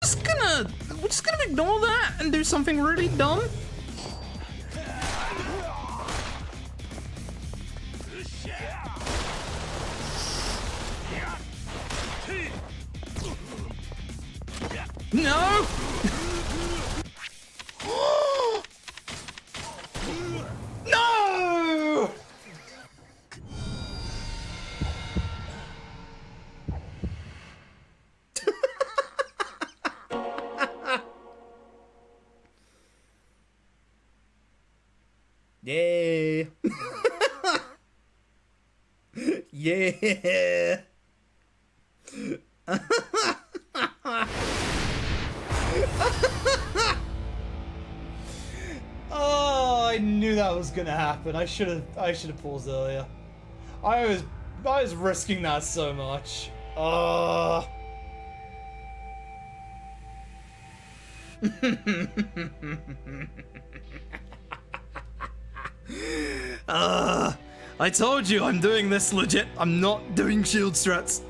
we're just gonna ignore that and do something really dumb. No! No! Yeah. Yeah. Oh, I knew that was gonna happen. I should have paused earlier. I was risking that so much. Oh. I told you I'm doing this legit. I'm not doing shield strats.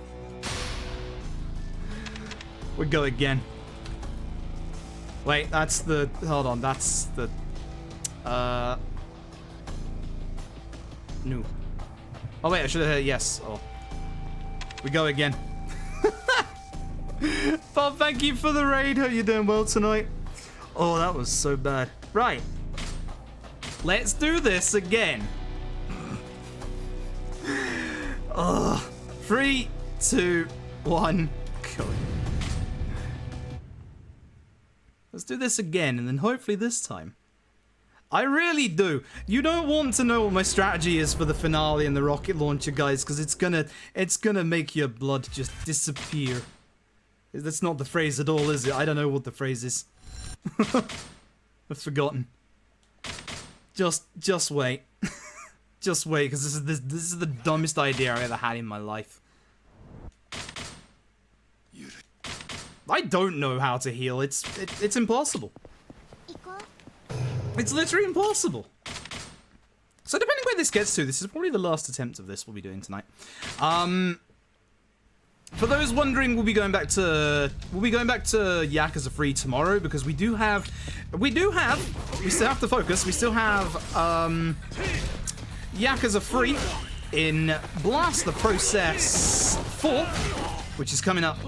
We go again. Wait, that's the... Hold on, that's the... No. Oh wait, I should have hit yes. Oh. We go again. Bob, thank you for the raid. Hope you're doing well tonight. Oh, that was so bad. Right. Let's do this again. 3, 2, 1, go. Let's do this again, and then hopefully this time. I really do. You don't want to know what my strategy is for the finale and the rocket launcher, guys, because it's gonna make your blood just disappear. That's not the phrase at all, is it? I don't know what the phrase is. I've forgotten. Just wait. Just wait, because this is the dumbest idea I've ever had in my life. I don't know how to heal. It's impossible. It's literally impossible. So depending where this gets to, this is probably the last attempt of this we'll be doing tonight. For those wondering, we'll be going back to Yakuza 3 tomorrow because we still have to focus. We still have Yakuza 3 in Blast the Process 4, which is coming up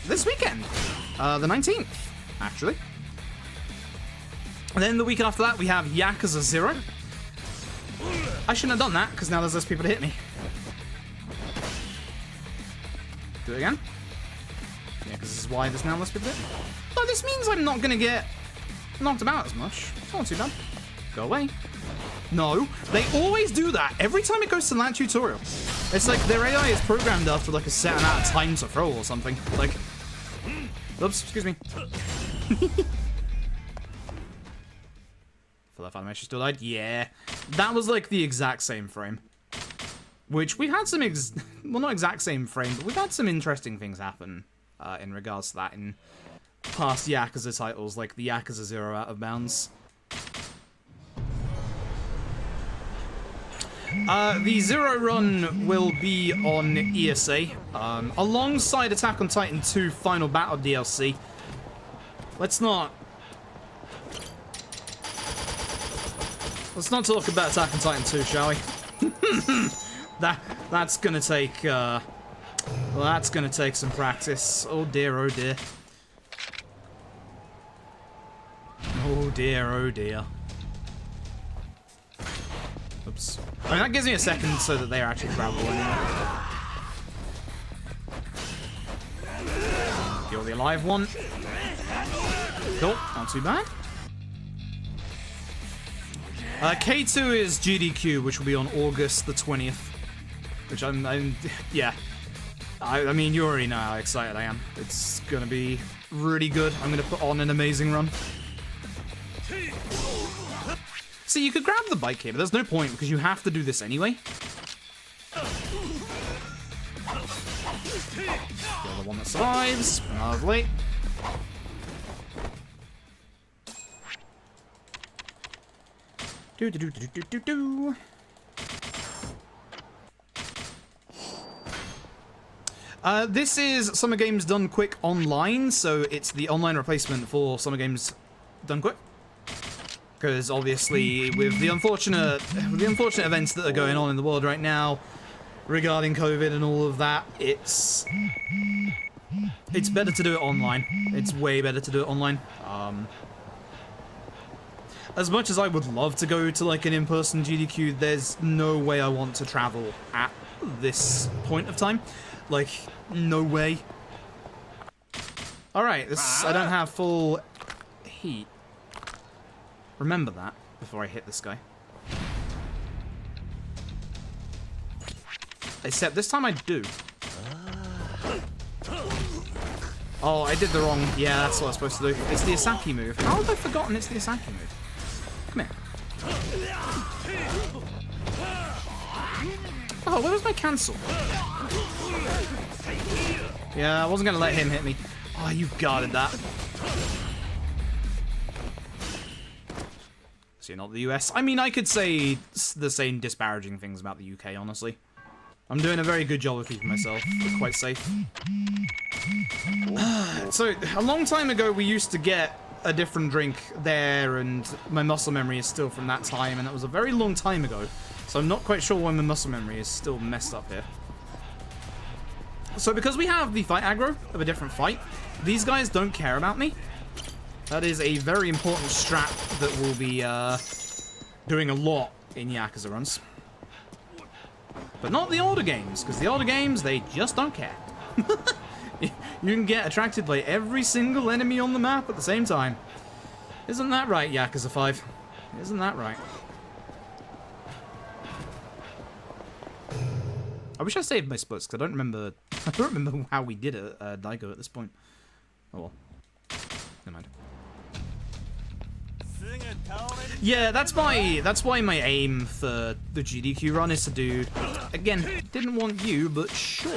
this weekend, the 19th, actually. And then the week after that, we have Yakuza 0. I shouldn't have done that, because now there's less people to hit me. Do it again. Yeah, because this is why there's now less people to hit me. Oh, this means I'm not going to get knocked about as much. It's not too bad. Go away. No, they always do that. Every time it goes to that tutorial. It's like their AI is programmed after like a set amount of time to throw or something. Like, oops, excuse me. For that animation still died? Yeah. That was like the exact same frame. Which we've had some well, not exact same frame, but we've had some interesting things happen in regards to that in past Yakuza titles, like the Yakuza 0 Out of Bounds. The Zero run will be on ESA, alongside Attack on Titan 2 Final Battle DLC. Let's not talk about Attack on Titan 2, shall we? That's gonna take well, that's gonna take some practice. Oh dear, oh dear. Oh dear, oh dear. Oops. I mean, that gives me a second so that they're actually grabbable anyway. You're the alive one. Cool, not too bad. K2 is GDQ, which will be on August the 20th. Which yeah. I mean, you already know how excited I am. It's gonna be really good. I'm gonna put on an amazing run. See, you could grab the bike here, but there's no point because you have to do this anyway. You're the one that survives. Lovely. This is Summer Games Done Quick Online, so it's the online replacement for Summer Games Done Quick. Because obviously, with the unfortunate events that are going on in the world right now, regarding COVID and all of that, it's better to do it online. It's way better to do it online. As much as I would love to go to like an in-person GDQ, there's no way I want to travel at this point of time. Like, no way. Alright, I don't have full heat. Remember that before I hit this guy. Except this time I do. Oh, I did the wrong... Yeah, that's what I was supposed to do. It's the Asaki move. How have I forgotten it's the Asaki move? Come here. Oh, where was my cancel? Yeah, I wasn't going to let him hit me. Oh, you guarded that. So you're not the US. I mean, I could say the same disparaging things about the UK, honestly. I'm doing a very good job of keeping myself quite safe. So, a long time ago, we used to get a different drink there, and my muscle memory is still from that time, and that was a very long time ago. So I'm not quite sure why my muscle memory is still messed up here. So because we have the fight aggro of a different fight, these guys don't care about me. That is a very important strat that will be doing a lot in Yakuza runs. But not the older games, because the older games, they just don't care. You can get attracted by every single enemy on the map at the same time. Isn't that right, Yakuza 5? Isn't that right? I wish I saved my splits, because I don't remember how we did it at Daigo at this point. Oh well. Never mind. Yeah, that's why my aim for the GDQ run is to do... Again, didn't want you, but sure.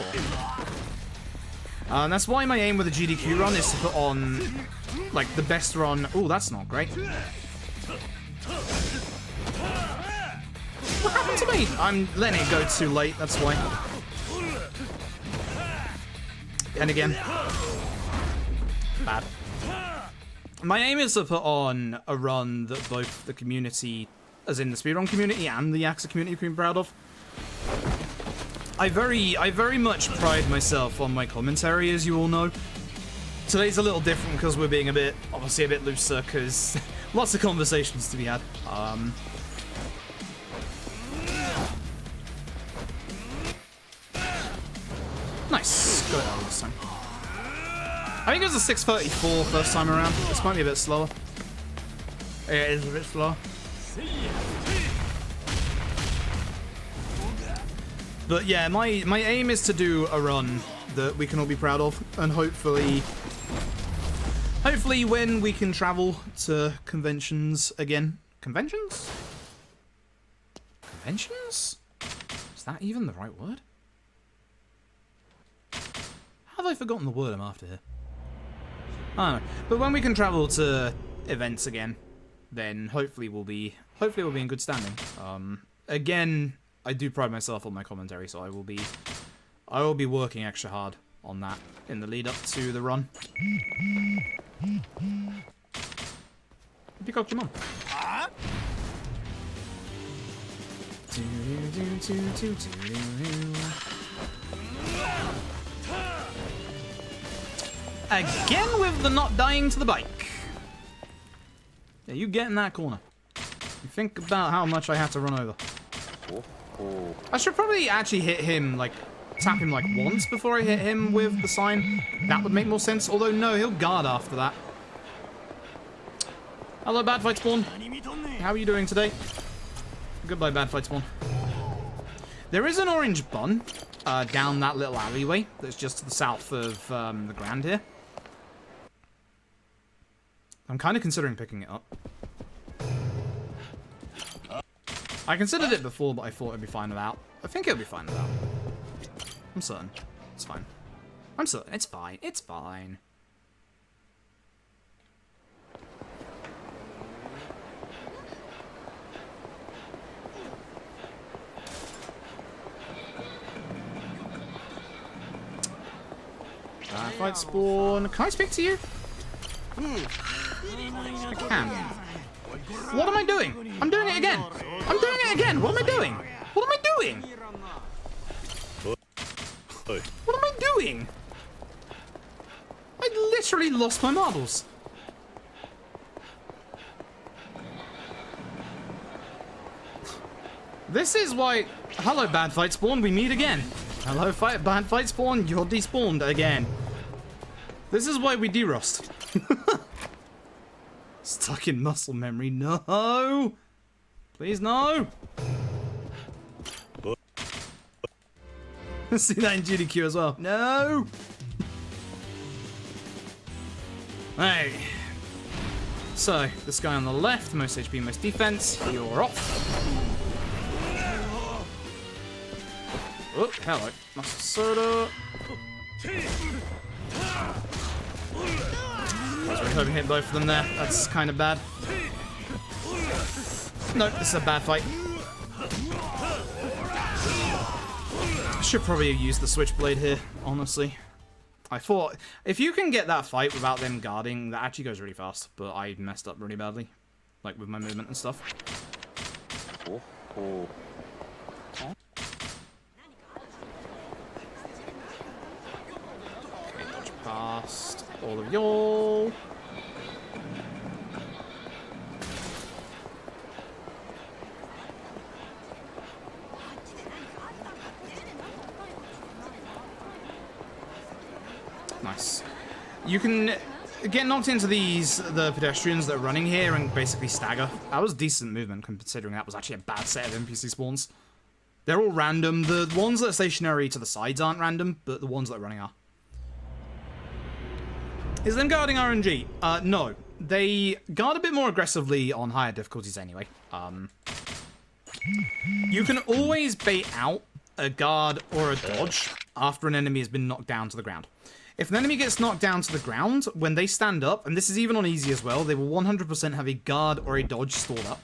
And that's why my aim with the GDQ run is to put on, like, the best run... Oh, that's not great. What happened to me? I'm letting it go too late, that's why. And again. Bad. My aim is to put on a run that both the community, as in the speedrun community and the Yakuza community, can be proud of. I very much pride myself on my commentary, as you all know. Today's a little different because we're being obviously a bit looser, because lots of conversations to be had. Nice. Got it out this time. I think it was a 634 first time around. This might be a bit slower. Yeah, it is a bit slower. But yeah, my aim is to do a run that we can all be proud of, and hopefully when we can travel to conventions again. Conventions? Conventions? Is that even the right word? Have I forgotten the word I'm after here? I don't know. But when we can travel to events again, then hopefully we'll be in good standing. Again, I do pride myself on my commentary, so I will be working extra hard on that in the lead up to the run. Peacock, come on. Again with the not dying to the bike. Yeah, you get in that corner. You think about how much I have to run over. I should probably actually hit him, like, tap him like once before I hit him with the sign. That would make more sense, although no, he'll guard after that. Hello, Bad Fight Spawn. How are you doing today? Goodbye, Bad Fight Spawn. There is an orange bun down that little alleyway that's just to the south of the Grand here. I'm kind of considering picking it up. I considered it before, but I thought it'd be fine without. I think it'll be fine without. I'm certain. It's fine. I'm certain. It's fine. It's fine. fight spawn. Can I speak to you? I can. What am I doing? I'm doing it again. I'm doing it again. What am I doing? What am I doing? What am I doing? I literally lost my marbles. This is why... Hello, bad fight spawn, we meet again. Hello, bad fight spawn, you're despawned again. This is why we derust. Stuck in muscle memory, no! Please, no! See that in GDQ as well. No! Hey. So, this guy on the left, most HP, most defense, you're off. Oh, hello. Muscle soda. I was really hoping to hit both of them there. That's kind of bad. Nope, this is a bad fight. I should probably have used the switchblade here, honestly. I thought, if you can get that fight without them guarding, that actually goes really fast. But I messed up really badly. Like, with my movement and stuff. Okay, dodge past all of y'all. Nice. You can get knocked into the pedestrians that are running here and basically stagger. That was decent movement considering that was actually a bad set of NPC spawns. They're all random. The ones that are stationary to the sides aren't random, but the ones that are running are. Is them guarding RNG? No. They guard a bit more aggressively on higher difficulties anyway. You can always bait out a guard or a dodge after an enemy has been knocked down to the ground. If an enemy gets knocked down to the ground, when they stand up, and this is even on easy as well, they will 100% have a guard or a dodge stored up.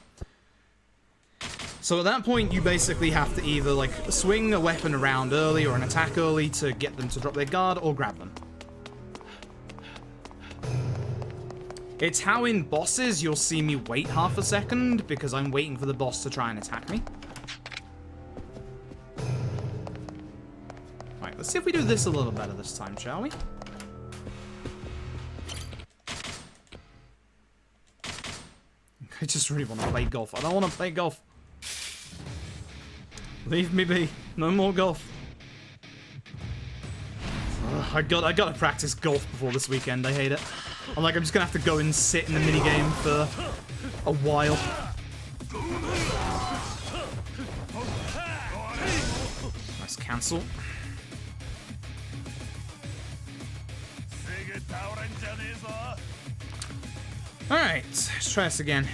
So at that point, you basically have to either, like, swing a weapon around early or an attack early to get them to drop their guard or grab them. It's how in bosses you'll see me wait half a second because I'm waiting for the boss to try and attack me. Right, let's see if we do this a little better this time, shall we? I just really want to play golf. I don't want to play golf. Leave me be. No more golf. I gotta practice golf before this weekend. I hate it. I'm just gonna have to go and sit in the minigame for a while. Nice cancel. Alright, let's try this again.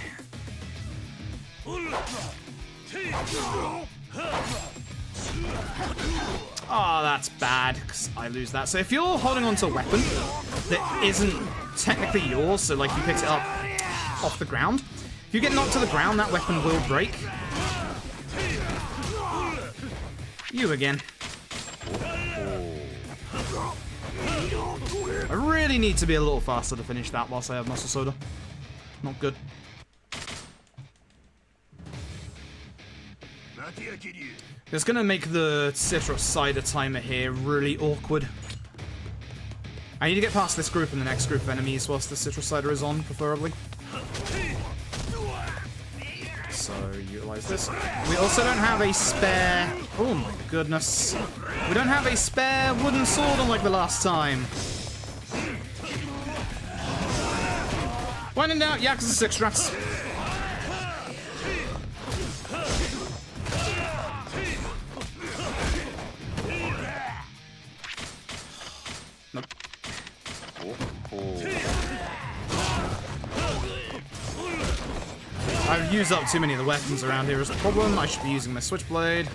Oh, that's bad, because I lose that. So if you're holding onto a weapon that isn't technically yours, so like you picked it up off the ground, if you get knocked to the ground, that weapon will break. You again. I really need to be a little faster to finish that whilst I have muscle soda. Not good. It's gonna make the citrus cider timer here really awkward. I need to get past this group and the next group of enemies whilst the citrus cider is on, preferably. So, utilize this. We also don't have a spare... Oh my goodness. We don't have a spare wooden sword unlike the last time. When in doubt, Yakuza 6 strats. Nope. I've used up too many of the weapons around here is the problem. I should be using my switchblade.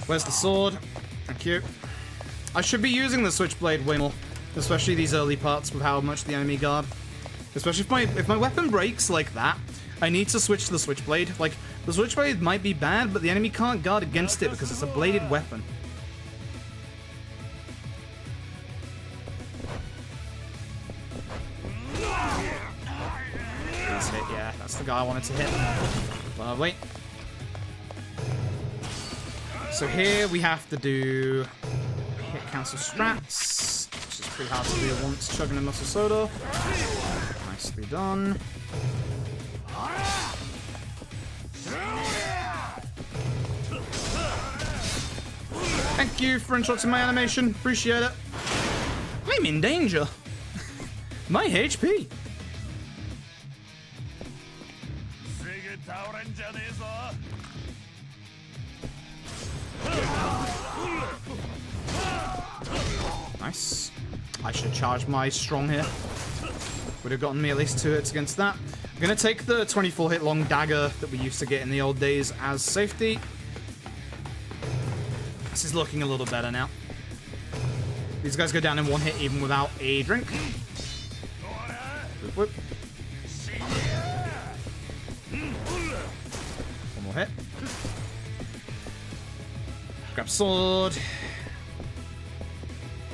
Where's the sword? Thank you. I should be using the switchblade way more, especially these early parts with how much the enemy guard. Especially if my weapon breaks like that, I need to switch to the switchblade. Like, The switchblade might be bad, but the enemy can't guard against it because it's a bladed weapon. Please hit, yeah, that's the guy I wanted to hit. Lovely. So here we have to do hit cancel strats, which is pretty hard to do once chugging a muscle soda. Nicely done. Thank you for interrupting my animation. Appreciate it. I'm in danger. My HP. Nice. I should charge my strong here. Would have gotten me at least 2 hits against that. I'm going to take the 24 hit long dagger that we used to get in the old days as safety. This is looking a little better now. These guys go down in 1 hit even without a drink. Whoop, whoop. One more hit. Grab sword.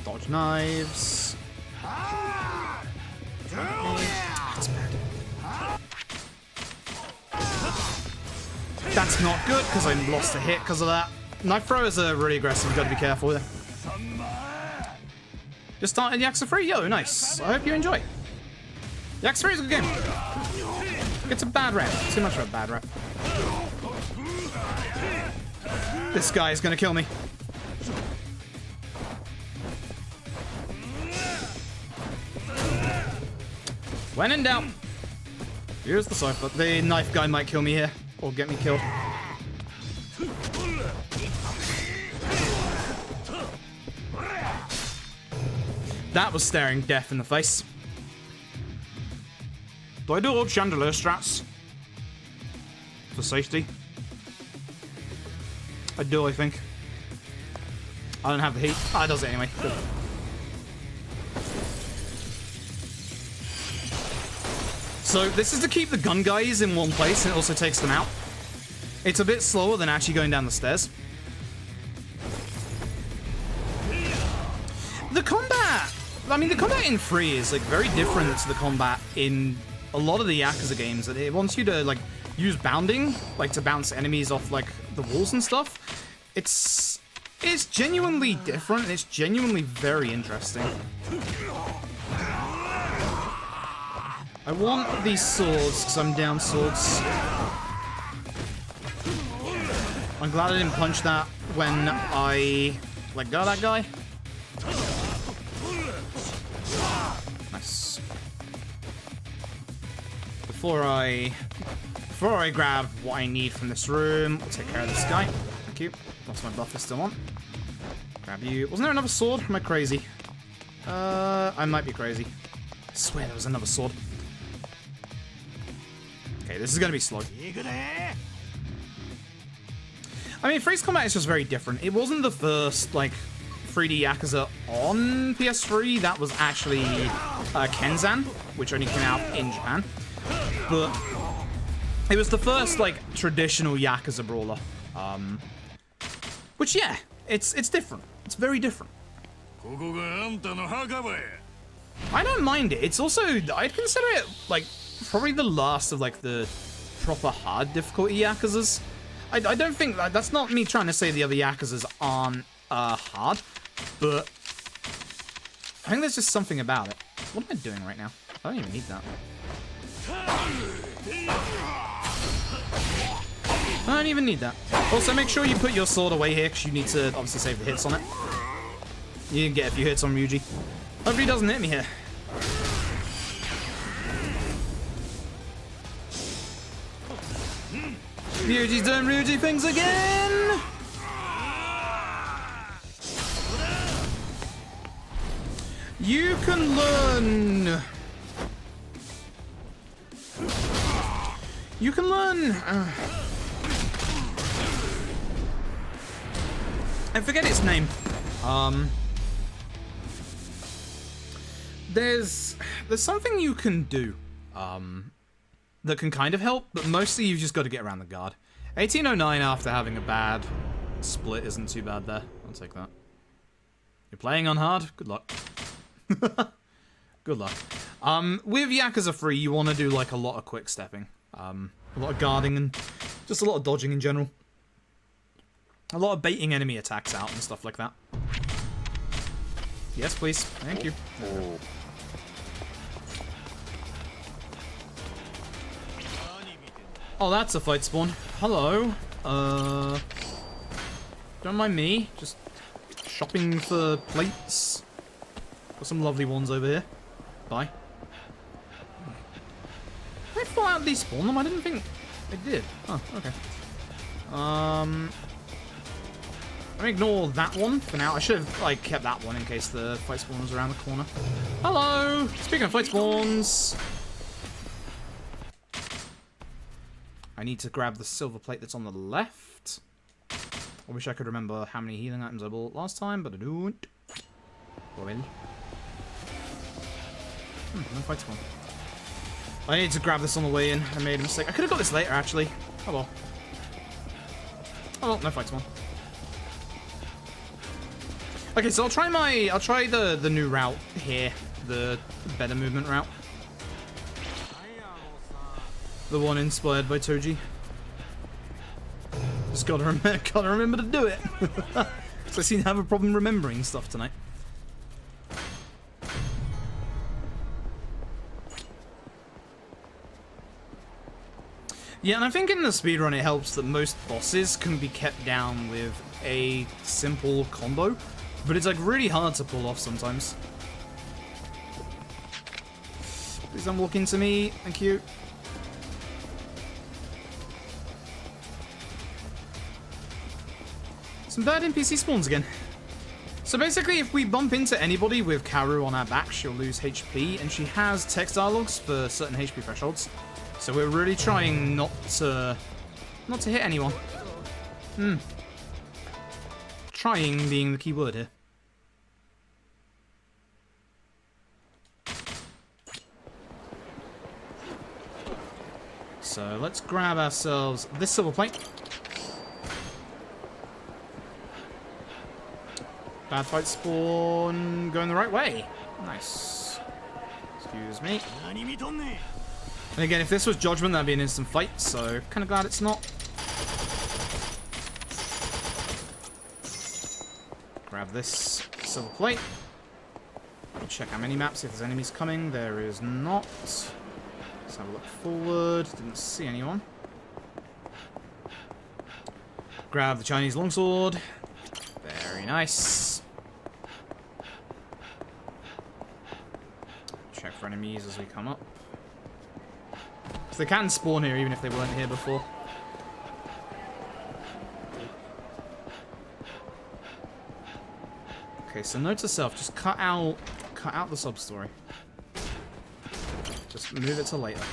Dodge knives. That's bad. That's not good because I lost a hit because of that. Knife throwers are really aggressive, you've got to be careful with it. Just started Yakuza 3? Yo, nice. I hope you enjoy. Yakuza 3 is a good game. It's a bad rap. Too much of a bad rap. This guy is going to kill me. When in doubt. Here's the cipher. The knife guy might kill me here. Or get me killed. That was staring death in the face. Do I do old chandelier strats? For safety? I do, I think. I don't have the heat. Ah, it does it anyway. Good. So this is to keep the gun guys in one place, and it also takes them out. It's a bit slower than actually going down the stairs. The combat! I mean, the combat in 3 is, like, very different to the combat in a lot of the Yakuza games. It wants you to, like, use bounding, like, to bounce enemies off, like, the walls and stuff. It's genuinely different, and it's genuinely very interesting. I want these swords, because I'm down swords. I'm glad I didn't punch that when I let go of that guy. Nice. Before I grab what I need from this room, I'll take care of this guy. Thank you. Lost my buffer still on. Grab you. Wasn't there another sword? Am I crazy? I might be crazy. I swear there was another sword. Okay, this is gonna be slow. I mean, Freeze Combat is just very different. It wasn't the first, like, 3D Yakuza on PS3. That was actually Kenzan, which only came out in Japan. But it was the first, like, traditional Yakuza brawler. Which, yeah, it's different. It's very different. I don't mind it. It's also, I'd consider it, like, probably the last of, like, the proper hard difficulty Yakuzas. I don't think, that's not me trying to say the other Yakuzas aren't hard, but I think there's just something about it. What am I doing right now? I don't even need that. I don't even need that. Also, make sure you put your sword away here, because you need to obviously save the hits on it. You can get a few hits on Ryuji. Hopefully he doesn't hit me here. Ryuji's doing Ryuji things again! You can learn... You can learn... I forget its name. There's something you can do, that can kind of help, but mostly you've just got to get around the guard. 1809 after having a bad split isn't too bad there. I'll take that. You're playing on hard? Good luck. Good luck. With Yakuza 3, you want to do like a lot of quick stepping. A lot of guarding and just a lot of dodging in general. A lot of baiting enemy attacks out and stuff like that. Yes, please. Thank you. Oh, that's a fight spawn. Hello. Don't mind me. Just shopping for plates. Got some lovely ones over here. Bye. Did I fall out despawn them? I didn't think it did. Oh, okay. I'm gonna ignore that one for now. I should have like kept that one in case the fight spawn was around the corner. Hello! Speaking of fight spawns, I need to grab the silver plate that's on the left. I wish I could remember how many healing items I bought last time, but I don't. Well. No fight spawn. I need to grab this on the way in. I made a mistake. I could have got this later, actually. Oh well. Oh well, no fight spawn. Okay, so I'll try the new route here, the better movement route. The one inspired by Toji. Just gotta remember to do it. So I seem to have a problem remembering stuff tonight. Yeah, and I think in the speedrun it helps that most bosses can be kept down with a simple combo, but it's like really hard to pull off sometimes. Please don't walk into me, thank you. Some bad NPC spawns again. So basically, if we bump into anybody with Karu on our back, she'll lose HP, and she has text dialogues for certain HP thresholds. So we're really trying not to hit anyone. Trying being the key word here. So let's grab ourselves this silver plate. Bad fight spawn going the right way. Nice. Excuse me. And again, if this was Judgment, that'd be an instant fight, so kind of glad it's not. Grab this silver plate. Check our mini-map, see if there's enemies coming. There is not. Let's have a look forward. Didn't see anyone. Grab the Chinese longsword. Very nice. Check for enemies as we come up. They can spawn here even if they weren't here before. Okay, so note to self, just cut out the sub-story. Just move it to later.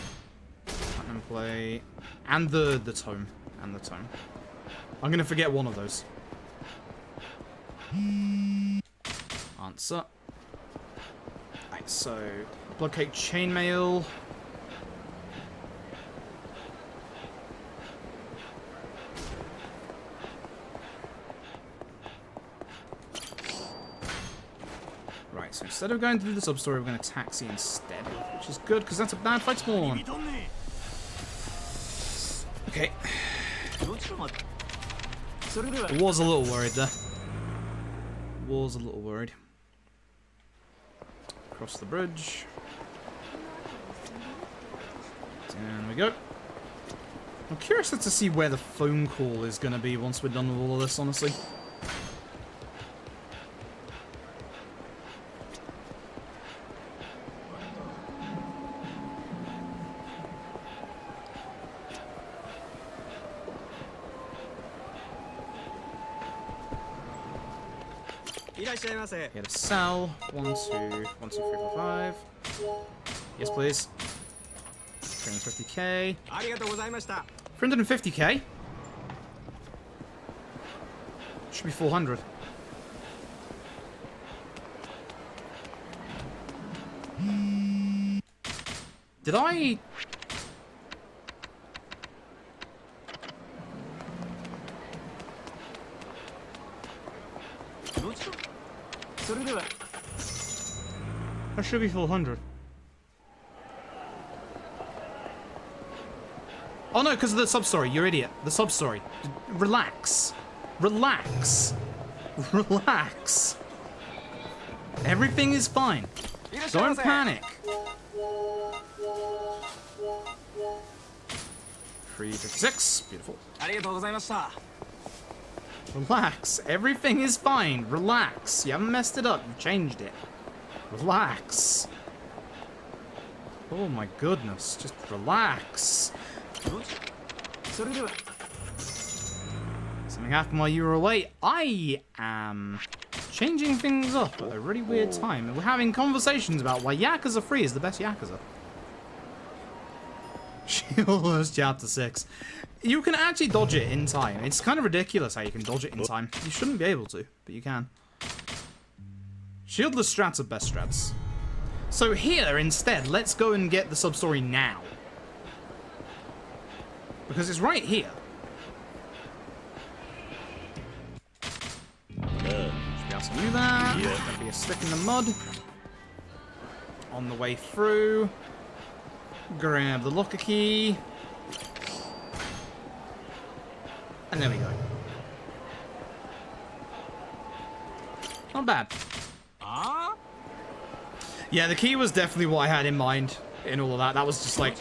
Platinum play. And the tome. And the tome. I'm gonna forget one of those. Answer. Right, so blockade chainmail. So instead of going through the sub-story, we're going to taxi instead, which is good, because that's a bad fight spawn. Okay. Was a little worried there. Was a little worried. Cross the bridge. Down we go. I'm curious to see where the phone call is going to be once we're done with all of this, honestly. Get a cell. 1, 2, 1, 2, 3, 4, 5. Yes, please. 350k. 350k? Should be 400. Did I... That should be 400. Oh no, because of the sub-story, you idiot. The sub-story. Relax. Relax. Relax. Everything is fine. Don't panic. 356. Beautiful. Relax. Everything is fine. Relax. You haven't messed it up. You changed it. Relax. Oh my goodness. Just relax. Something happened while you were away. I am changing things up at a really weird time. We're having conversations about why Yakuza 3 is the best Yakuza. Shield chapter 6. You can actually dodge it in time. It's kind of ridiculous how you can dodge it in time. You shouldn't be able to, but you can. Shieldless strats are best strats. So here, instead, let's go and get the sub-story now. Because it's right here. Should be able to do that. There'll be a stick in the mud. On the way through. Grab the locker key. And there we go. Not bad. Yeah, the key was definitely what I had in mind in all of that. That was just like...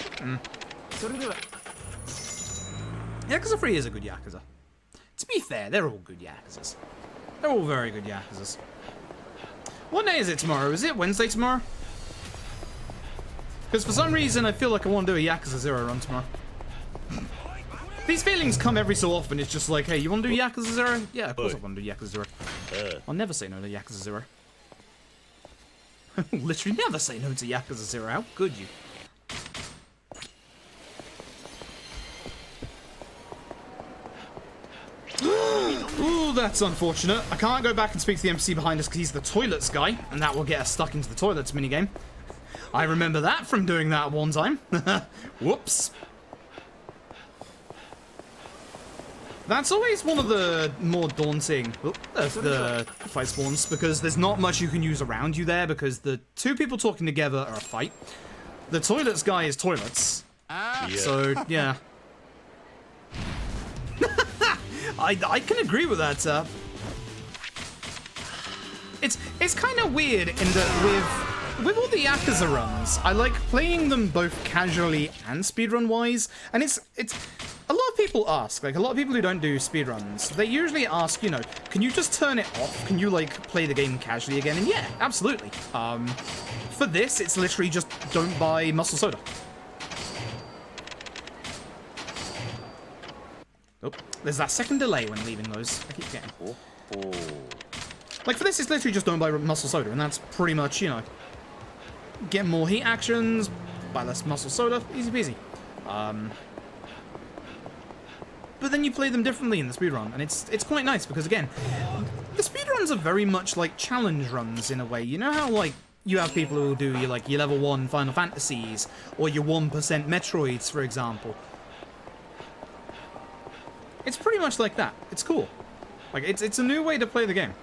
Yakuza 3 is a good Yakuza. To be fair, they're all good Yakuzas. They're all very good Yakuzas. What day is it tomorrow? Is it Wednesday tomorrow? Because for some reason, I feel like I want to do a Yakuza 0 run tomorrow. These feelings come every so often. It's just like, hey, you want to do Yakuza 0? Yeah, of course I want to do Yakuza 0. I'll never say no to Yakuza 0. I will literally never say no to Yakuza 0. How could you? Ooh, that's unfortunate. I can't go back and speak to the NPC behind us because he's the toilets guy, and that will get us stuck into the toilets minigame. I remember that from doing that one time. Whoops. That's always one of the more daunting the fight spawns, because there's not much you can use around you there, because the two people talking together are a fight. The toilets guy is toilets. So, yeah. I can agree with that. It's kind of weird in that with all the Yakuza runs, I like playing them both casually and speedrun wise, and it's a lot of people ask, like a lot of people who don't do speedruns, they usually ask, you know, can you just turn it off? Can you like play the game casually again? And yeah, absolutely. For this, it's literally just don't buy muscle soda. Oh, there's that second delay when leaving those. I keep getting. Like for this, it's literally just don't buy muscle soda, and that's pretty much, you know, get more heat actions, buy less muscle soda, easy peasy. But then you play them differently in the speedrun, and it's quite nice because again, the speedruns are very much like challenge runs in a way. You know how like you have people who will do your like your level 1 Final Fantasies or your 1% Metroids, for example. It's pretty much like that. It's cool. Like it's a new way to play the game.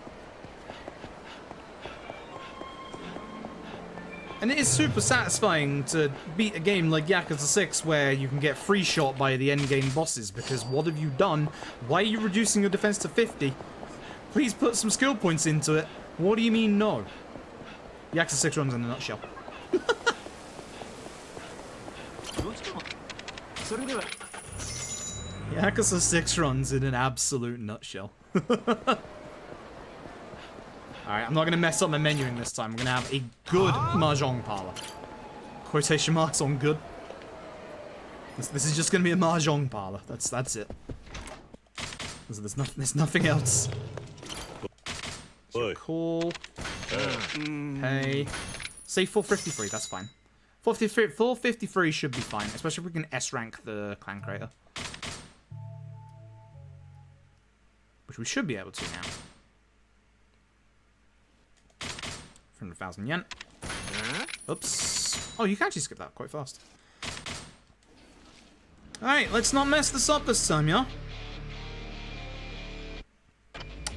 And it is super satisfying to beat a game like Yakuza 6 where you can get free shot by the endgame bosses, because what have you done? Why are you reducing your defense to 50? Please put some skill points into it. What do you mean no? Yakuza 6 runs in a nutshell. Yakuza 6 runs in an absolute nutshell. Alright, I'm not going to mess up my menuing this time. I'm going to have a good mahjong parlor. Quotation marks on good. This is just going to be a mahjong parlor. That's it. There's nothing else. Cool. Hey. Say 453, that's fine. 453 should be fine, especially if we can S-rank the clan creator. Which we should be able to now. 100,000 yen. Oops. Oh, you can actually skip that quite fast. Alright, let's not mess this up this time, yeah?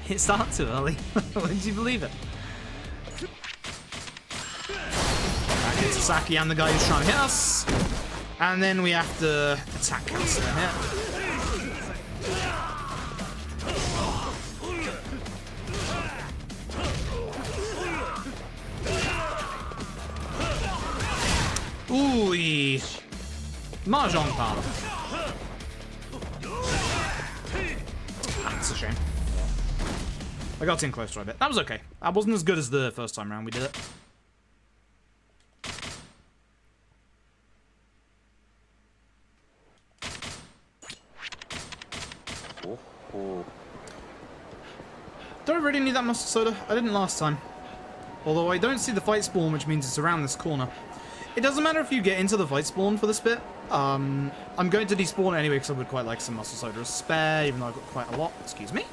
It started too early. When did you believe it? Saki and the guy who's trying to hit us. And then we have to attack cancel here. Ooh, Mahjong power. That's a shame. I got in closer a bit. That was okay. That wasn't as good as the first time around we did it. Don't really need that mustard soda. I didn't last time. Although I don't see the fight spawn, which means it's around this corner. It doesn't matter if you get into the fight spawn for this bit. I'm going to despawn anyway because I would quite like some mustard soda as spare, even though I've got quite a lot. Excuse me.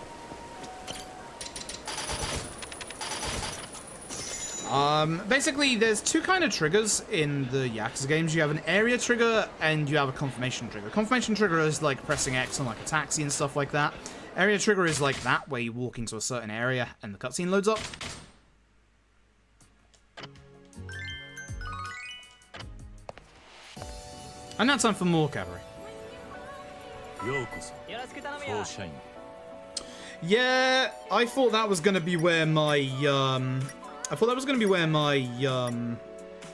Basically, there's two kind of triggers in the Yakuza games. You have an area trigger and you have a confirmation trigger. Confirmation trigger is like pressing X on like a taxi and stuff like that. Area trigger is like that, where you walk into a certain area and the cutscene loads up. And now time for more cavalry. Yeah, I thought that was gonna be where my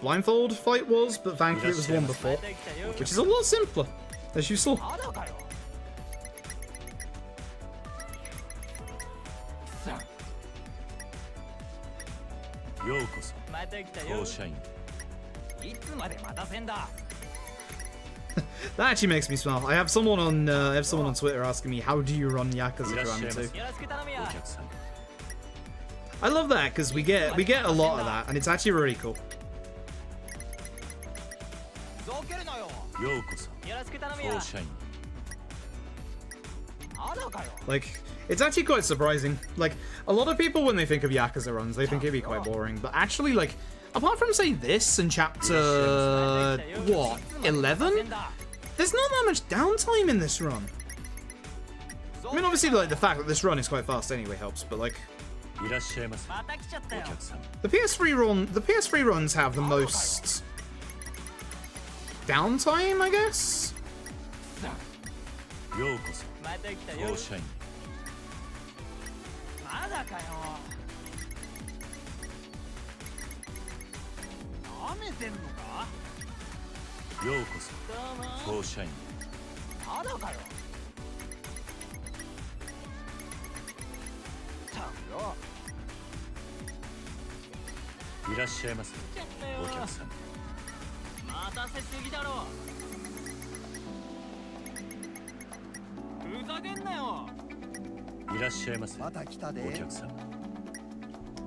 blindfold fight was, but thankfully it was one before, which is a lot simpler, as you saw. That actually makes me smile. I have someone on Twitter asking me, how do you run Yakuza Kiwami 2? I love that because we get a lot of that, and it's actually really cool. Like, it's actually quite surprising. Like, a lot of people when they think of Yakuza runs, they think it'd be quite boring, but actually, like, apart from, say, this and chapter, what, 11? There's not that much downtime in this run. I mean, obviously, like, the fact that this run is quite fast anyway helps, but, like, the PS3 runs have the most downtime, I guess?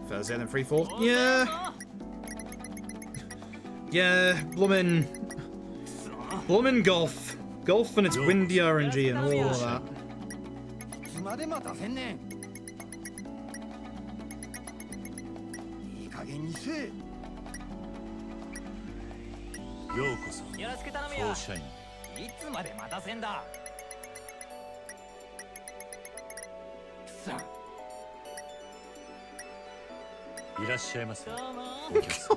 Thursday then 3-4. Yeah. Yeah, bloomin' golf. Golf and its windy RNG and all of that.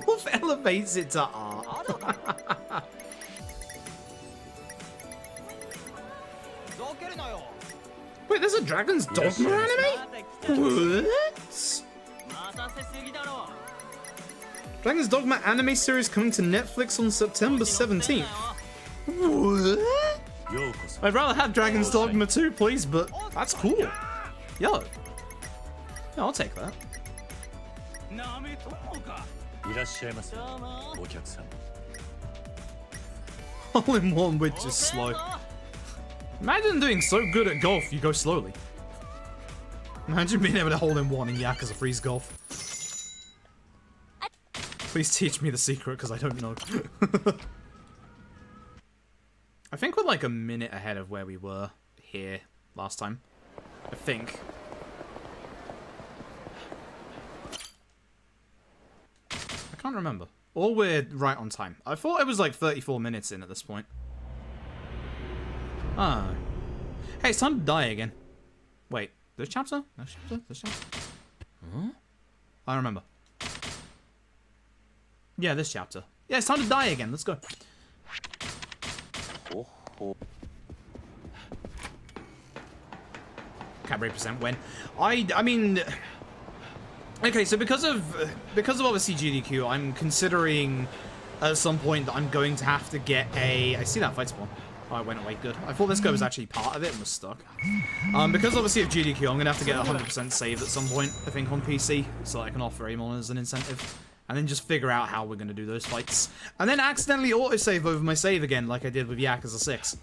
Golf elevates it to art. Wait, there's a Dragon's Dogma anime? What? Dragon's Dogma anime series coming to Netflix on September 17th. What? I'd rather have Dragon's Dogma 2, please, but that's cool. Yo. Yeah, I'll take that. All in one, which is slow. Imagine doing so good at golf, you go slowly. Imagine being able to hold in one in Yakuza Freeze Golf. Please teach me the secret, because I don't know. I think we're like a minute ahead of where we were here last time. I think. I can't remember. Or we're right on time. I thought it was like 34 minutes in at this point. Ah. Hey, it's time to die again. Wait, this chapter? This chapter? This chapter? Huh? I remember. Yeah, this chapter. Yeah, it's time to die again. Let's go. Cabaret percent win. I mean, okay, so because of obviously GDQ, I'm considering at some point that I'm going to have to get a. I see that fight spawn. Oh, it went away. Good. I thought this guy was actually part of it and was stuck. Because obviously of GDQ, I'm gonna have to get 100% saved at some point. I think on PC, so I can offer Amon as an incentive, and then just figure out how we're gonna do those fights, and then accidentally autosave over my save again, like I did with Yakuza 6.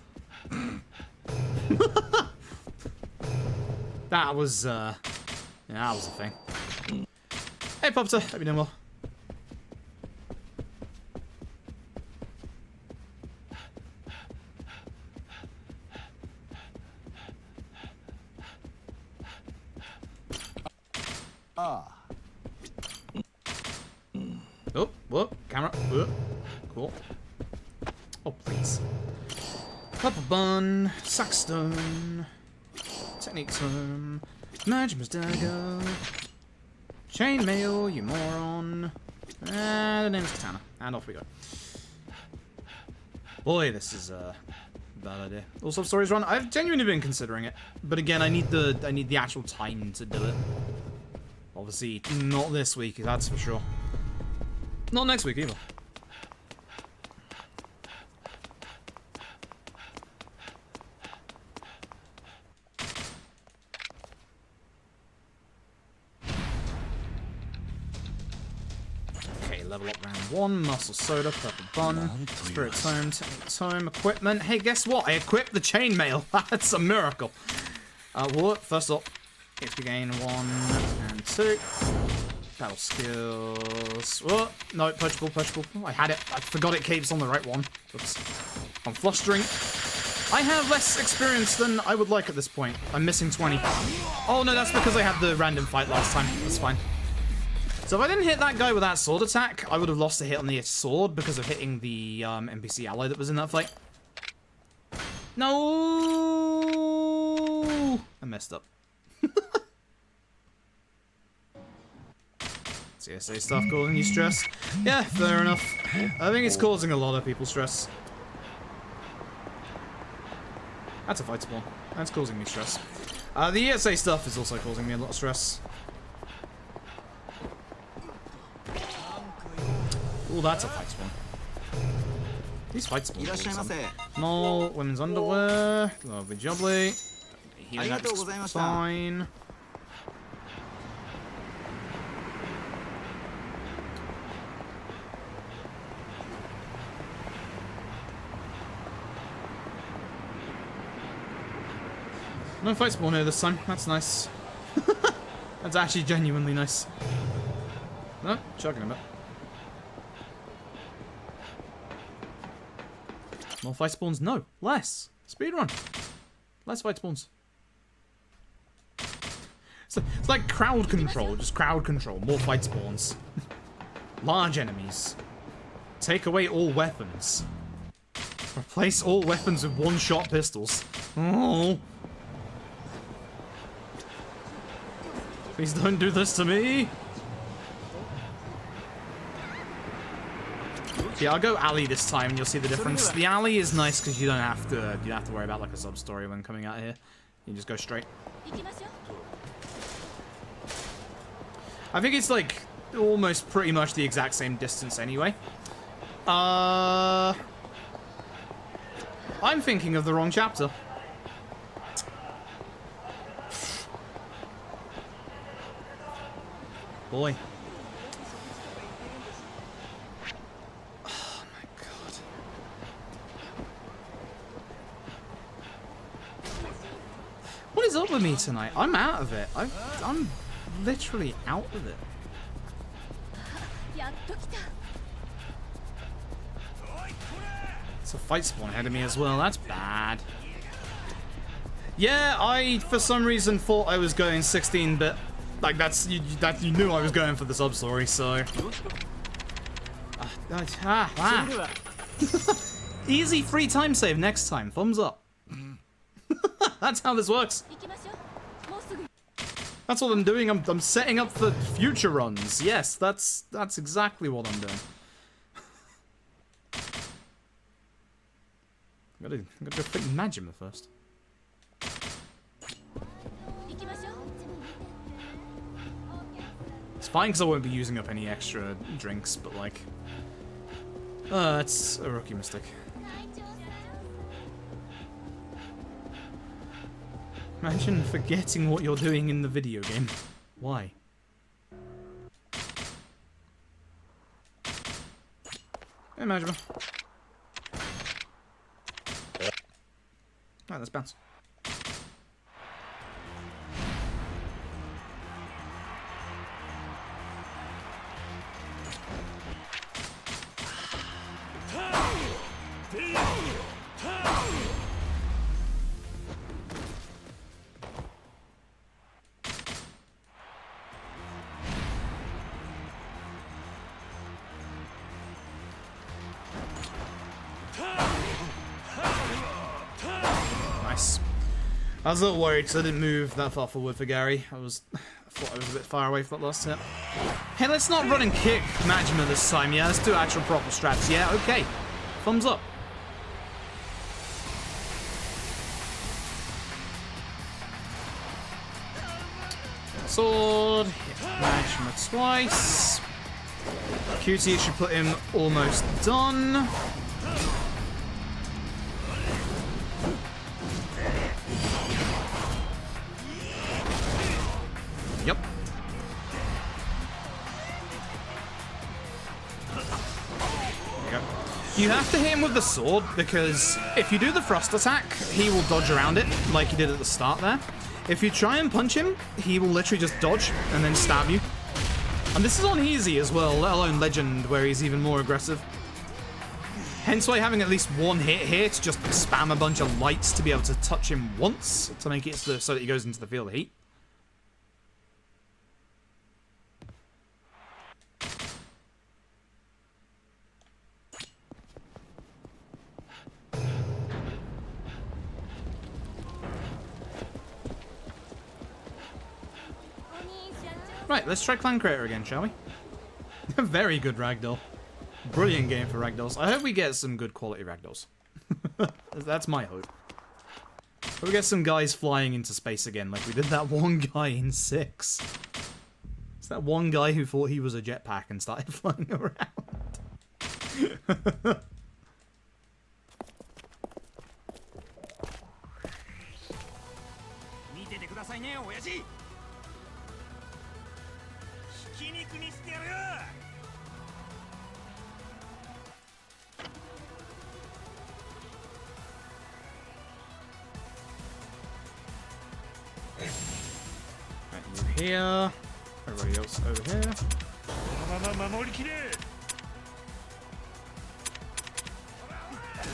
That was, yeah, that was a thing. Hey, Popter, hope you're doing well. Oh, whoop, camera, whoop. Cool. Oh, please. Purple bun, saxstone, technique term, Majima's dagger, chainmail, you moron. The name's Katana, and off we go. Boy, this is a bad idea. All sub-stories run. I've genuinely been considering it, but again, I need the actual time to do it. Obviously, not this week, that's for sure. Not next week either. Okay, level up round 1, muscle soda, purple bun, spirit tome, technique tome, equipment. Hey, guess what? I equipped the chainmail. That's a miracle. What? First up, XP gain 1 and 2. Battle skills. What? No, punchable. I had it. I forgot it keeps on the right one. Oops. I'm flustering. I have less experience than I would like at this point. I'm missing 20. Oh no, that's because I had the random fight last time. That's fine. So if I didn't hit that guy with that sword attack, I would have lost a hit on the sword because of hitting the NPC ally that was in that fight. No! I messed up. CSA stuff causing you stress? Yeah, fair enough. I think it's causing a lot of people stress. That's a fight spawn. That's causing me stress. The ESA stuff is also causing me a lot of stress. Oh, that's a fight spawn. These fight spawns are small, women's underwear, lovely jubbly. Healing access, fine. No fight spawn here this time. That's nice. That's actually genuinely nice. No, chugging a bit. More fight spawns? No, less. Speedrun. Less fight spawns. It's like crowd control, just crowd control. More fight spawns. Large enemies. Take away all weapons. Replace all weapons with one-shot pistols. Oh. Please don't do this to me. Yeah, I'll go alley this time and you'll see the difference. The alley is nice because you don't have to worry about like a sub-story when coming out here. You just go straight. I think it's like almost pretty much the exact same distance anyway. I'm thinking of the wrong chapter. Boy. Oh my god. What is up with me tonight? I'm out of it. I'm literally out of it. It's a fight spawn ahead of me as well. That's bad. Yeah, I for some reason thought I was going 16-bit. Like you knew I was going for the sub story, so. Easy free time save next time. Thumbs up. That's how this works. That's what I'm doing. I'm setting up for future runs. Yes, that's exactly what I'm doing. Gotta go fight Majima first. It's fine because I won't be using up any extra drinks, but like... it's a rookie mistake. Imagine forgetting what you're doing in the video game. Why? Hey, Majima. Alright, let's bounce. Nice. I was a little worried because I didn't move that far forward for Gary. I thought I was a bit far away for that last hit. Hey, let's not run and kick Majima this time, yeah? Let's do actual proper strats, yeah? Okay. Thumbs up. Sword. Hit Majima twice. QT should put him almost done. Yep. There you go. You have to hit him with the sword, because if you do the thrust attack, he will dodge around it, like he did at the start there. If you try and punch him, he will literally just dodge and then stab you. And this is on easy as well, let alone Legend, where he's even more aggressive. Hence why having at least one hit here to just spam a bunch of lights to be able to touch him once, to make it so that he goes into the field of heat. Right, let's try Clan Creator again, shall we? Very good ragdoll. Brilliant game for ragdolls. I hope we get some good quality ragdolls. That's my hope. Hope we get some guys flying into space again, like we did that one guy in 6. It's that one guy who thought he was a jetpack and started flying around. Right, you here. Everybody else over here.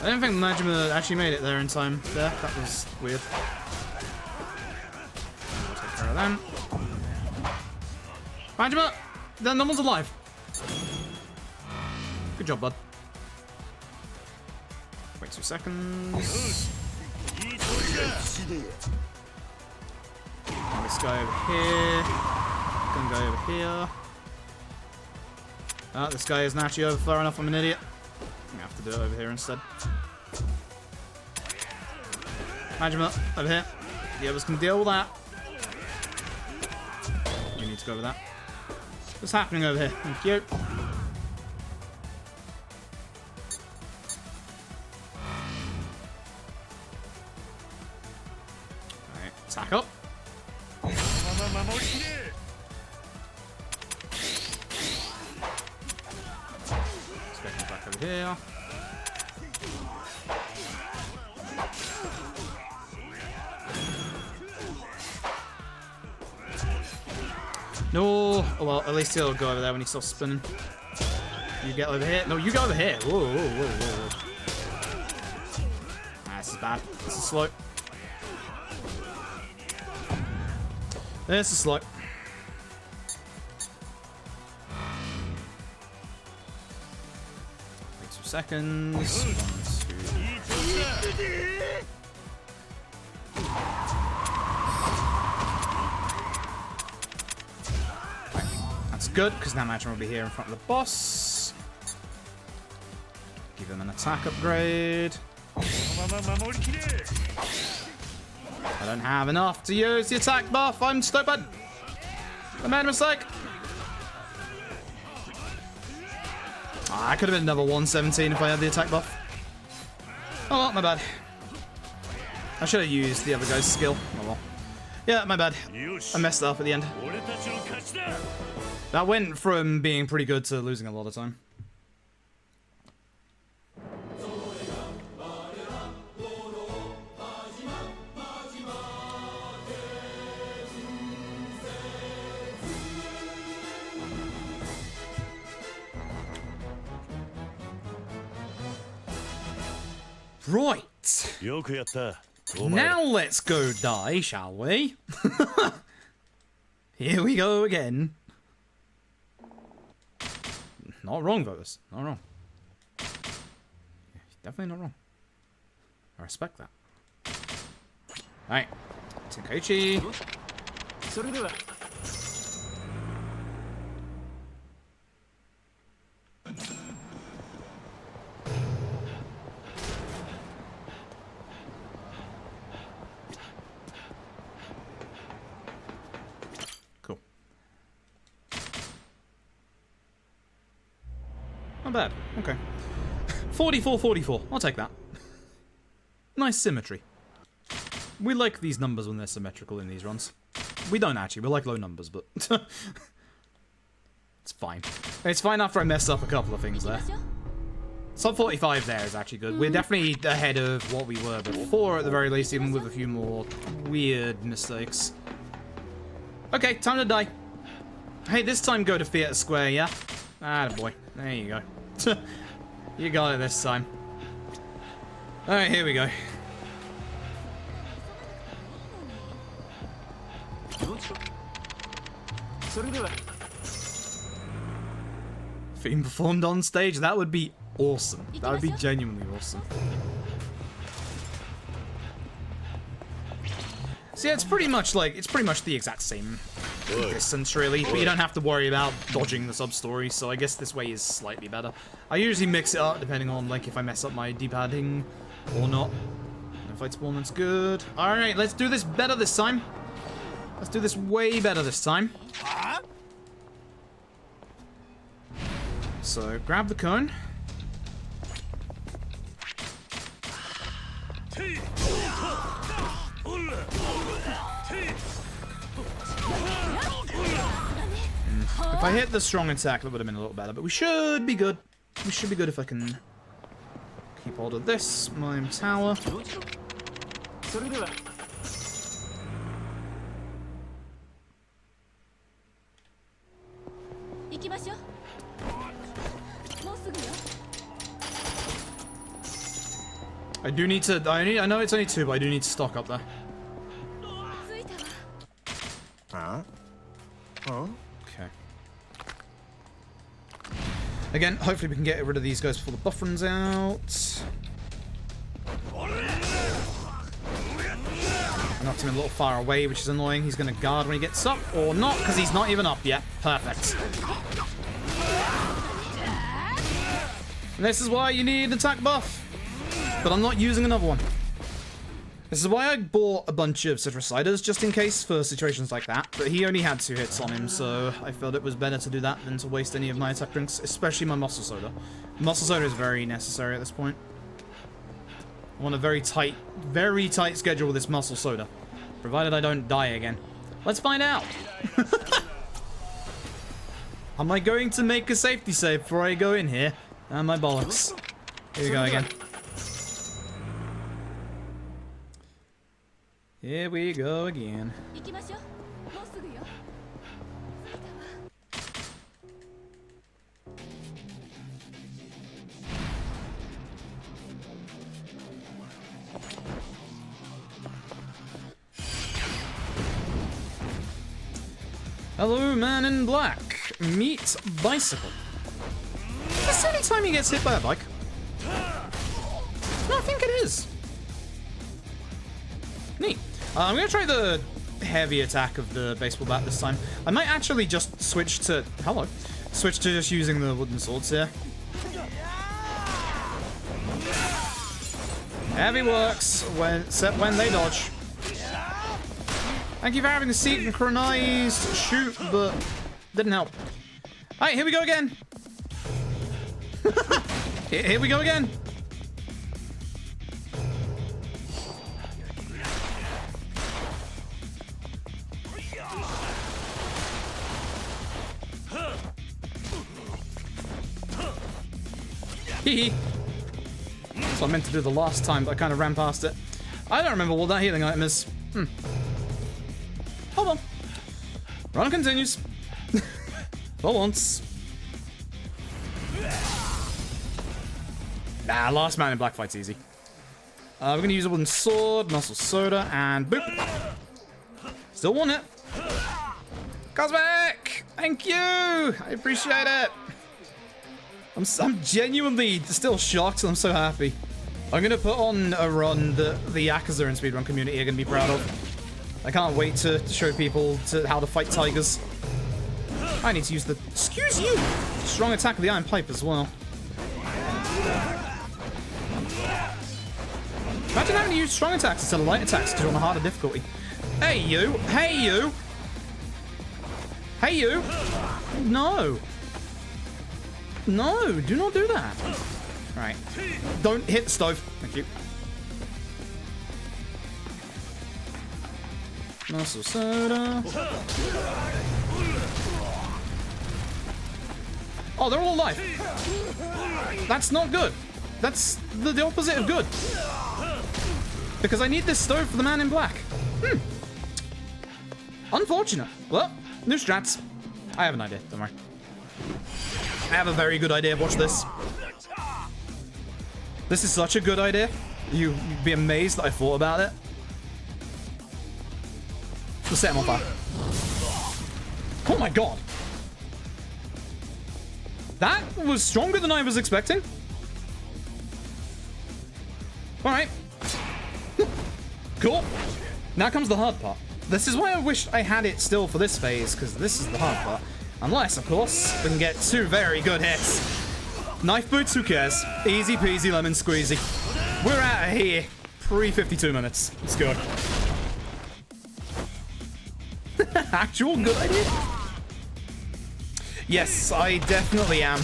I don't think Majima actually made it there in time. There, that was weird. We'll take care of them. Majima, no one's alive. Good job, bud. Wait 2 seconds. This guy over here. Gonna go over here. Oh, this guy isn't actually over far enough. I'm an idiot. I'm gonna have to do it over here instead. Majima, over here. The others can deal with that. You need to go over that. What's happening over here? Thank you. Alright, attack up. Let's get him back over here. No! Oh well, at least he'll go over there when he stops spinning. You get over here. No, you go over here. Whoa, whoa, whoa, whoa. Ah, this is bad. This is slow. This is slow. Wait 2 seconds. 1, 2. That's good, because now Majima will be here in front of the boss. Give him an attack upgrade. I don't have enough to use the attack buff. I'm stupid. I made a mistake. I could have been another 117 if I had the attack buff. Oh well, my bad. I should have used the other guy's skill. Oh well. Yeah, my bad. I messed up at the end. That went from being pretty good to losing a lot of time. Right. Now let's go die, shall we? Here we go again. Not wrong, voters. Not wrong. Definitely not wrong. I respect that. Alright. Tenkaichi. Cool. Not bad. Okay. 44-44. I'll take that. Nice symmetry. We like these numbers when they're symmetrical in these runs. We don't actually. We like low numbers, but... it's fine. It's fine after I messed up a couple of things there. Sub 45 there is actually good. We're definitely ahead of what we were before, at the very least, even with a few more weird mistakes. Okay, time to die. Hey, this time go to theater square, yeah? Attaboy. There you go. You got it this time. Alright, here we go. Theme performed on stage? That would be awesome. That would be genuinely awesome. So yeah, it's pretty much the exact same distance really, but you don't have to worry about dodging the sub-story, so I guess this way is slightly better. I usually mix it up depending on like if I mess up my D-padding or not. No fight spawn, that's good. Alright, let's do this better this time. Let's do this way better this time. So, grab the cone. If I hit the strong attack, that would have been a little better, but we should be good. We should be good if I can keep hold of this. Mime Tower. I do need to. I know it's only 2, but I do need to stock up there. Okay. Again, hopefully we can get rid of these guys before the buff runs out. I knocked him a little far away, which is annoying. He's going to guard when he gets up, or not, because he's not even up yet. Perfect. And this is why you need an attack buff. But I'm not using another one. This is why I bought a bunch of citrus ciders, just in case for situations like that. But he only had 2 hits on him, so I felt it was better to do that than to waste any of my attack drinks, especially my muscle soda. Muscle soda is very necessary at this point. I want a very tight schedule with this muscle soda. Provided I don't die again. Let's find out! Am I going to make a safety save before I go in here? Ah, my bollocks. Here we go again. Here we go again. Hello, man in black. Meet bicycle. Is this the only time he gets hit by a bike? No, I think it is. Neat. I'm going to try the heavy attack of the baseball bat this time. I might actually just switch to... Hello. Switch to just using the wooden swords here. Heavy works, except when they dodge. Thank you for having the synchronized shoot, but didn't help. Alright, here we go again. Here we go again. Hee. That's what I meant to do the last time, but I kind of ran past it. I don't remember what that healing item is. Hold on. Run continues. For once. Nah, last man in black fight's easy. We're gonna use a wooden sword, muscle soda, and boop. Still want it. Cosmic! Thank you! I appreciate it. I'm genuinely still shocked and I'm so happy. I'm gonna put on a run that the Yakuza and speedrun community are gonna be proud of. I can't wait to show people how to fight tigers. I need to use the... Excuse you! Strong attack of the iron pipe as well. Imagine having to use strong attacks instead of light attacks because you're on a harder difficulty. Hey you! Hey you! Hey you! No! No, do not do that. Right. Don't hit the stove. Thank you. Muscle soda. Oh, they're all alive. That's not good. That's the opposite of good. Because I need this stove for the man in black. Unfortunate. Well, new strats. I have an idea, don't worry. I have a very good idea. Watch this. This is such a good idea. You'd be amazed that I thought about it. Just set him on fire. Oh my god. That was stronger than I was expecting. Alright. Cool. Now comes the hard part. This is why I wish I had it still for this phase, because this is the hard part. Unless, of course, we can get two very good hits. Knife boots, who cares? Easy peasy lemon squeezy. We're out of here. Pre-52 minutes. Let's go. Actual good idea? Yes, I definitely am.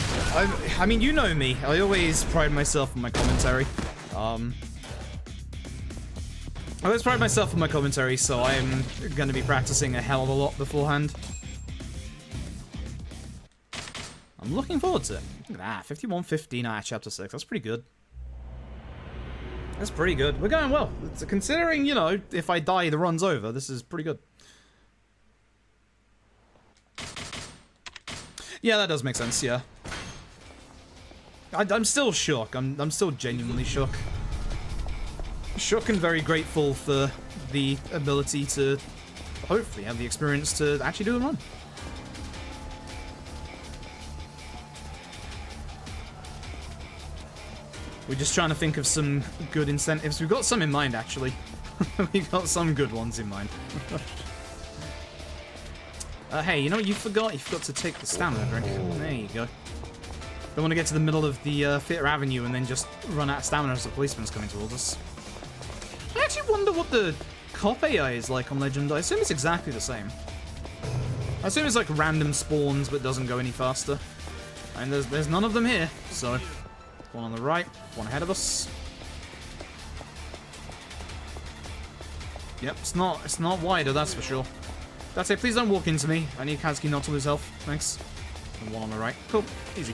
I mean, you know me. I always pride myself on my commentary. I always pride myself on my commentary, so I'm going to be practicing a hell of a lot beforehand. I'm looking forward to it. Look at that, 51:15 out of chapter 6. That's pretty good. That's pretty good. We're going well. Considering, you know, if I die, the run's over. This is pretty good. Yeah, that does make sense, yeah. I'm still shook. I'm still genuinely shook. Shook and very grateful for the ability to hopefully have the experience to actually do the run. We're just trying to think of some good incentives. We've got some in mind, actually. We've got some good ones in mind. Hey, you know what you forgot? You forgot to take the stamina drink. There you go. Don't want to get to the middle of the Theatre Avenue and then just run out of stamina as the policeman's coming towards us. I actually wonder what the cop AI is like on Legend. I assume it's exactly the same. I assume it's like random spawns but doesn't go any faster. And there's none of them here, so... One on the right, one ahead of us. Yep, it's not wider, that's for sure. That's it, please don't walk into me. I need Kazuki not to lose health, thanks. And one on the right. Cool, easy.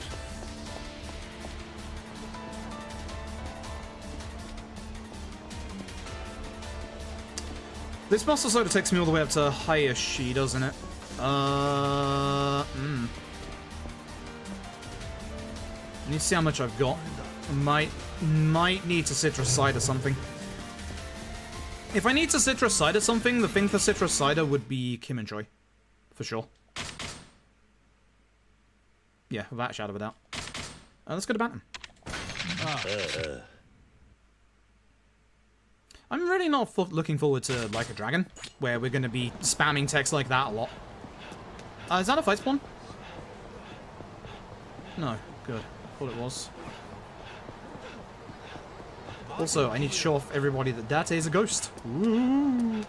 This muscle soda takes me all the way up to Hayashi, doesn't it? Need to see how much I've got. Might need to citrus cider something. If I need to citrus cider something, the thing for citrus cider would be Kim and Choi. For sure. Yeah, without a shadow of a doubt. Let's go to Bantam. I'm really not looking forward to Like a Dragon, where we're going to be spamming text like that a lot. Is that a fight spawn? No, good. Thought it was. Also, I need to show off everybody that Date is a ghost. Ooh.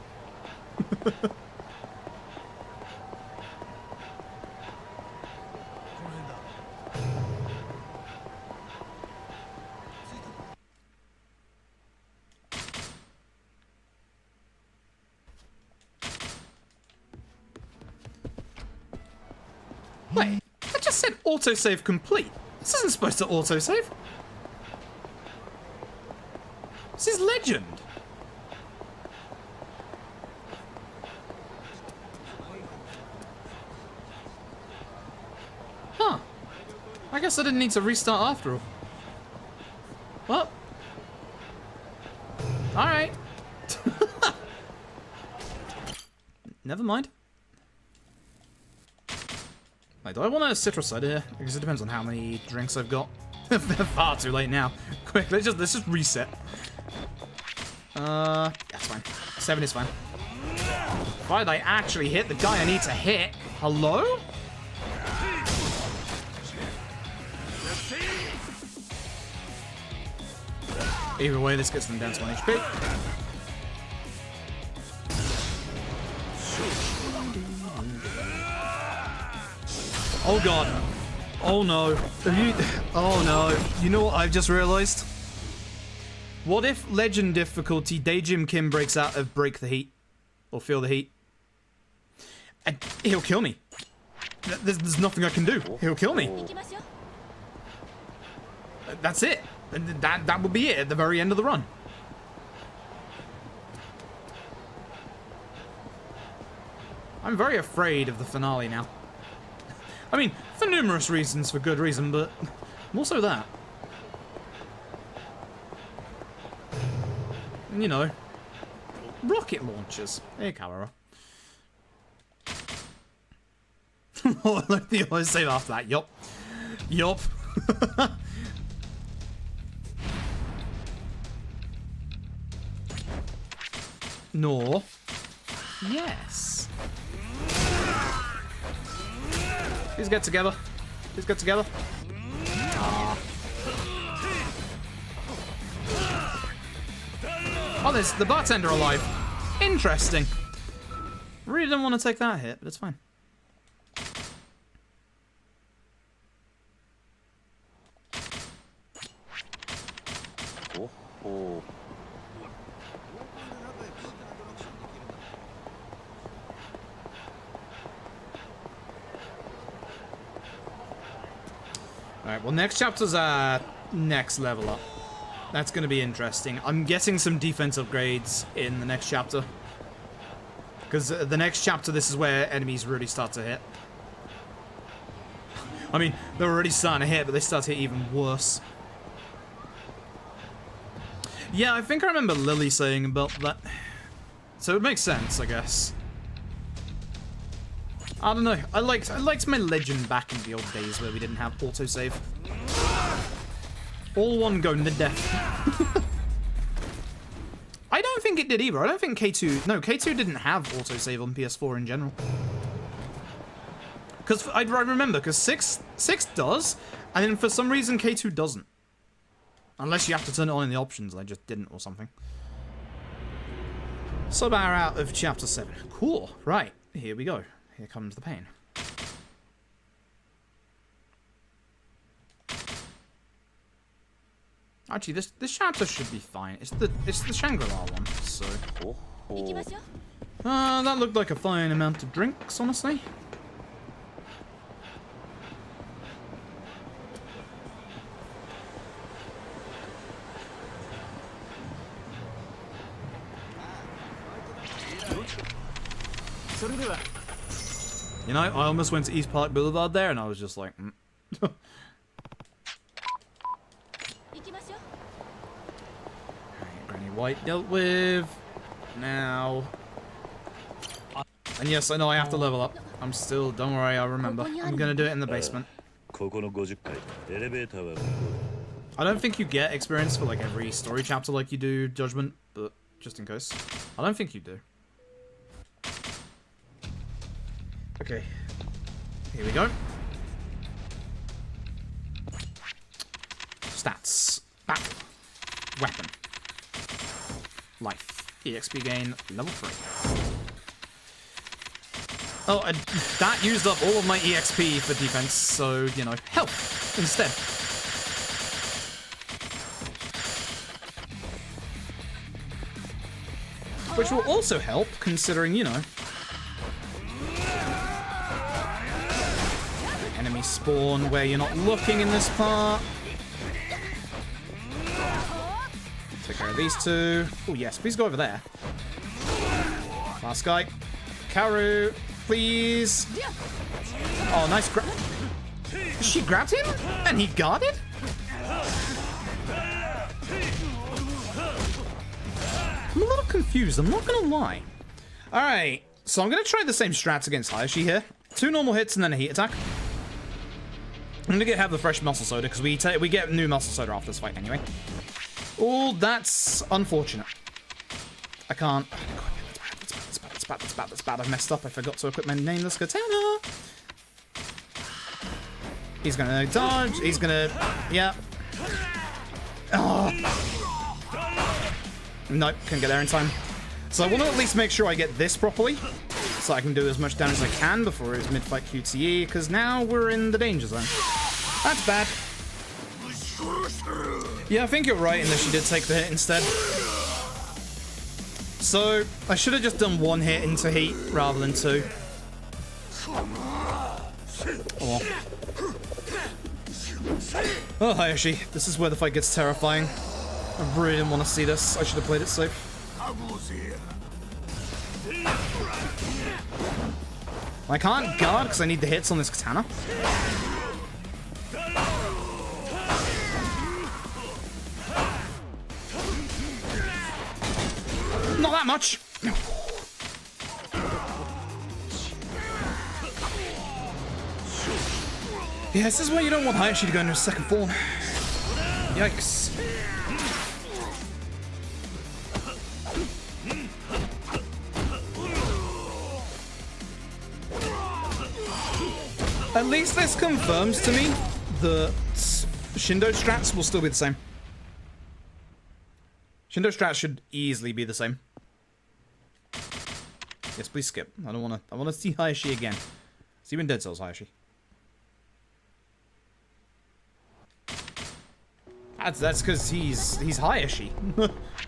Wait, I just said autosave complete. This isn't supposed to autosave. This is legend. Huh. I guess I didn't need to restart after all. Well. Alright. Never mind. Wait, do I want a citrus cider here? Because it depends on how many drinks I've got. Far too late now. Quick, let's just reset. Yeah, it's fine. 7 is fine. Why did I actually hit the guy I need to hit? Hello? Either way, this gets them down to 1 HP. Oh god. Oh no. Oh no. You know what I've just realized? What if legend difficulty Daejim Kim breaks out of break the heat? Or feel the heat? And he'll kill me. There's nothing I can do. He'll kill me. That's it. That would be it at the very end of the run. I'm very afraid of the finale now. I mean, for numerous reasons, for good reason, but more so that. You know, rocket launchers. Hey, Kawara. Like the always say after that. Yup. Yup. No. Yes. Please get together. Please get together. Ah. Oh, there's the bartender alive. Interesting. Really didn't want to take that hit, but it's fine. Oh. Alright, well, next chapter's next level up. That's going to be interesting. I'm getting some defense upgrades in the next chapter. Because the next chapter, this is where enemies really start to hit. I mean, they're already starting to hit, but they start to hit even worse. Yeah, I think I remember Lily saying about that. So it makes sense, I guess. I don't know. I liked my legend back in the old days where we didn't have autosave. All one go to death. I don't think it did either. I don't think K2... No, K2 didn't have autosave on PS4 in general. Because I remember, because 6 does, and then for some reason K2 doesn't. Unless you have to turn it on in the options, I just didn't or something. So we're out of chapter 7. Cool. Right. Here we go. Here comes the pain. Actually, this chapter should be fine. It's the Shangri-La one, so. That looked like a fine amount of drinks, honestly. You know, I almost went to East Park Boulevard there, and I was just like, Alright, Granny White dealt with. Now. And yes, I know I have to level up. I'm still, don't worry, I'll remember. I'm gonna do it in the basement. I don't think you get experience for like every story chapter like you do Judgment, but just in case. I don't think you do. Okay, here we go. Stats. Back. Weapon. life. EXP gain, level 3. Oh, and that used up all of my EXP for defense, so, you know, health instead. Which will also help, considering, you know, enemy spawn where you're not looking in this part. Take care of these two. Oh, yes, please go over there. Last guy. Karu, please. Oh, nice grab. She grabbed him? And he guarded? I'm a little confused, I'm not gonna lie. Alright, so I'm gonna try the same strats against Hayashi here. 2 normal hits and then a heat attack. I'm gonna have the fresh muscle soda because we get new muscle soda after this fight anyway. Oh, that's unfortunate. I can't. That's bad. I've messed up. I forgot to equip my nameless katana. He's gonna dodge. He's gonna. Yeah. Oh. Nope, couldn't get there in time. So I want to at least make sure I get this properly, so I can do as much damage as I can before his mid-fight QTE, because now we're in the danger zone. That's bad. Yeah, I think you're right in that she did take the hit instead. So, I should have just done 1 hit into heat rather than 2. Oh, oh, Hayashi, this is where the fight gets terrifying. I really didn't want to see this. I should have played it safe. I can't guard because I need the hits on this katana. Not that much. Yeah, this is why you don't want Hayashi to go into his second form. Yikes. At least this confirms to me that Shindo strats will still be the same. Shindo strats should easily be the same. Yes, please skip. I don't want to. I want to see Hayashi again. See you in Dead Cells, Hayashi. That's because he's Hayashi.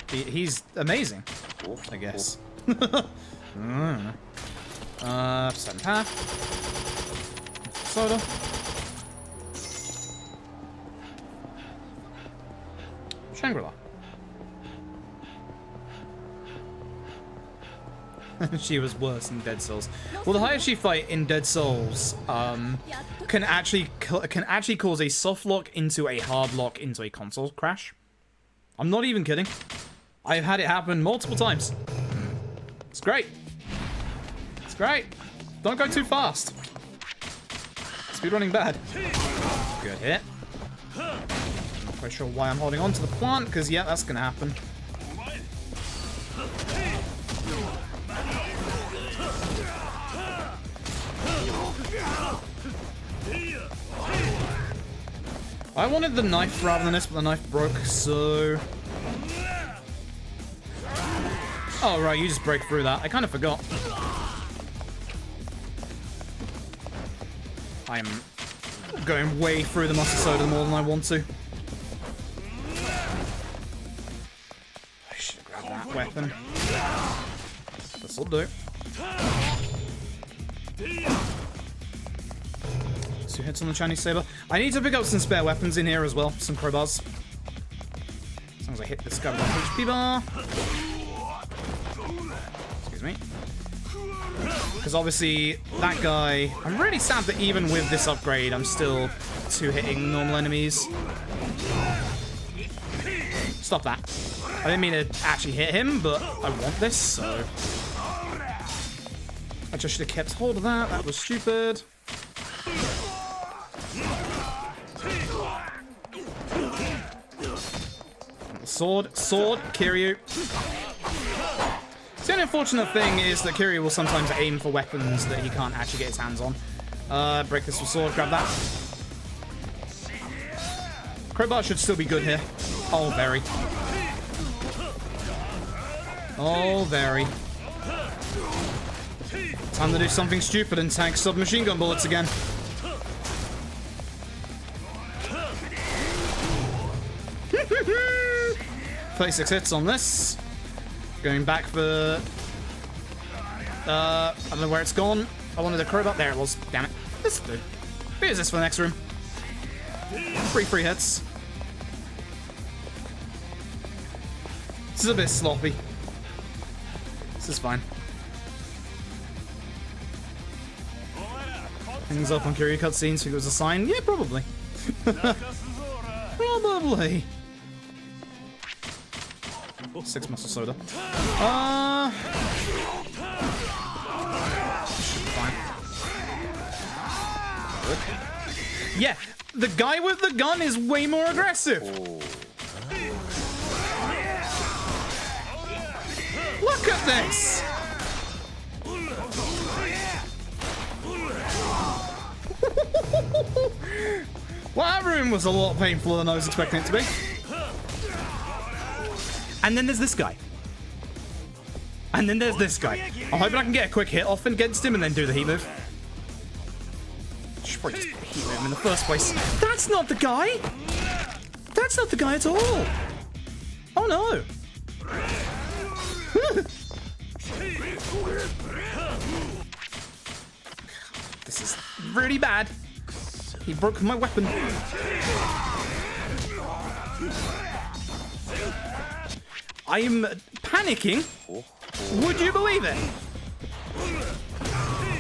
He's amazing, I guess. Certain path. Soda. Shangri-La. She was worse in Dead Cells. Well, the Hayashi fight in Dead Cells can actually cause a soft lock into a hard lock into a console crash. I'm not even kidding. I've had it happen multiple times. It's great. It's great. Don't go too fast. Speedrunning bad. Good hit. Not quite sure why I'm holding on to the plant, because yeah, that's gonna happen. I wanted the knife rather than this, but the knife broke, so... Oh, right, you just break through that. I kind of forgot. I'm going way through the muscle soda more than I want to. I should have grabbed that weapon. This'll do. 2 hits on the Chinese saber. I need to pick up some spare weapons in here as well. Some crowbars. As long as I hit this guy with a HP bar. Excuse me. Because obviously, that guy... I'm really sad that even with this upgrade, I'm still 2-hitting normal enemies. Stop that. I didn't mean to actually hit him, but I want this, so... I just should have kept hold of that. That was stupid. Sword, Kiryu. The only unfortunate thing is that Kiryu will sometimes aim for weapons that he can't actually get his hands on. Break this with sword, grab that. Crowbar should still be good here. Oh, very. Oh, very. Time to do something stupid and tank submachine gun bullets again. 36 hits on this. Going back for... I don't know where it's gone. I wanted a crowbar. There it was. Damn it. This will do. Here's this for the next room. 3 free hits. This is a bit sloppy. This is fine. Things up on Curio cutscenes. Think it was a sign? Yeah, probably. Probably. 6 muscle soda. Should be fine. Good. Yeah, the guy with the gun is way more aggressive. Look at this. Well, that room was a lot painfuler than I was expecting it to be. And then there's this guy. And then there's this guy. I'm hoping I can get a quick hit off against him and then do the heat move. Should probably just heat move him in the first place. That's not the guy! That's not the guy at all! Oh no! This is really bad. He broke my weapon. I am panicking. Would you believe it?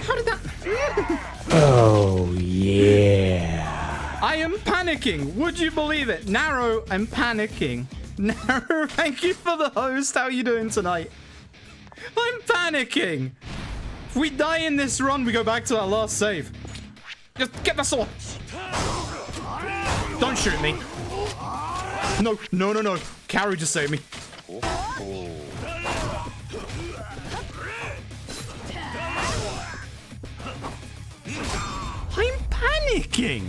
How did that... Oh, yeah. I am panicking. Would you believe it? Narrow, I'm panicking. Narrow, thank you for the host. How are you doing tonight? I'm panicking. If we die in this run, we go back to our last save. Just get the sword. Don't shoot me. No, no, no, no. Karu just saved me. I'm panicking.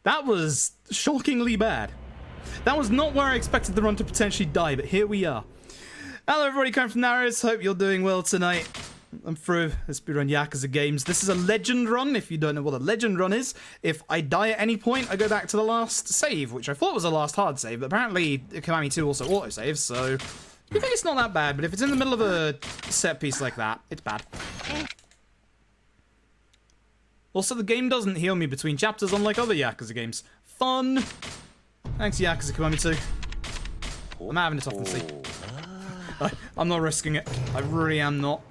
That was shockingly bad. That was not where I expected the run to potentially die, but here we are. Hello everybody, coming from Narrows. Hope you're doing well tonight. I'm through the speedrun Yakuza games. This is a legend run, if you don't know what a legend run is. If I die at any point, I go back to the last save, which I thought was the last hard save, but apparently Kiwami 2 also autosaves, so you think it's not that bad, but if it's in the middle of a set piece like that, it's bad. Also, the game doesn't heal me between chapters, unlike other Yakuza games. Fun! Thanks, Yakuza Kiwami 2. I'm having a tough and see. I'm not risking it. I really am not.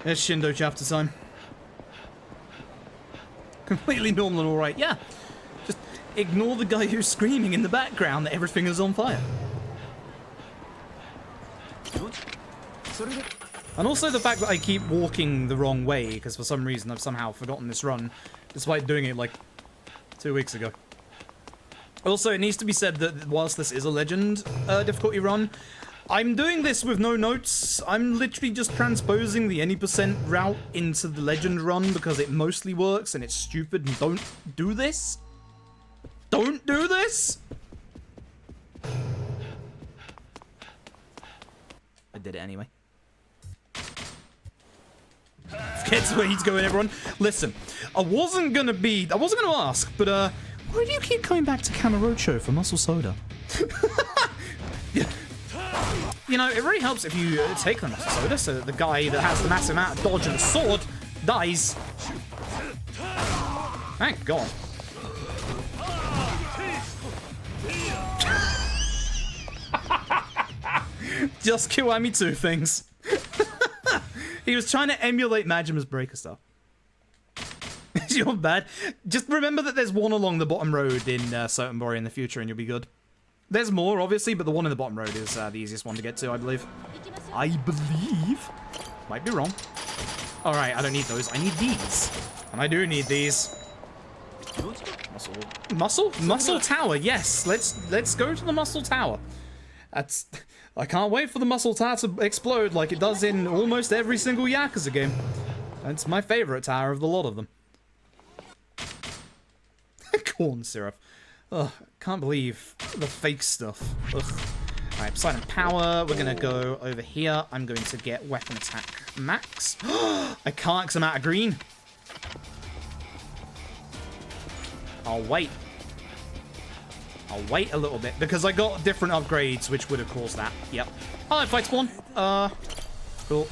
It's Shindo chapter time. Completely normal and alright. Yeah. Just ignore the guy who's screaming in the background that everything is on fire. And also the fact that I keep walking the wrong way, because for some reason I've somehow forgotten this run, despite doing it like 2 weeks ago. Also, it needs to be said that whilst this is a legend difficulty run, I'm doing this with no notes. I'm literally just transposing the any percent route into the legend run because it mostly works and it's stupid and don't do this. Don't do this! I did it anyway. Forget where he's going, everyone. Listen, I wasn't gonna ask, but why do you keep coming back to Kamurocho for muscle soda? You know, it really helps if you take the muscle soda so that the guy that has the massive amount of dodge and the sword dies. Thank God. Just Kiwami 2 things. He was trying to emulate Majima's breaker stuff. You're bad. Just remember that there's one along the bottom road in Sotenbori in the future and you'll be good. There's more, obviously, but the one in the bottom road is the easiest one to get to, I believe. I believe. Might be wrong. Alright, I don't need those. I need these. And I do need these. Muscle tower, yes. Let's go to the muscle tower. I can't wait for the muscle tower to explode like it does in almost every single Yakuza game. It's my favorite tower of the lot of them. Corn syrup. Ugh, can't believe the fake stuff. Ugh. Alright, Poseidon Power. We're gonna go over here. I'm going to get Weapon Attack Max. I can't because I'm out of green. I'll wait. I'll wait a little bit because I got different upgrades which would have caused that. Yep. Alright, fight spawn. Cool.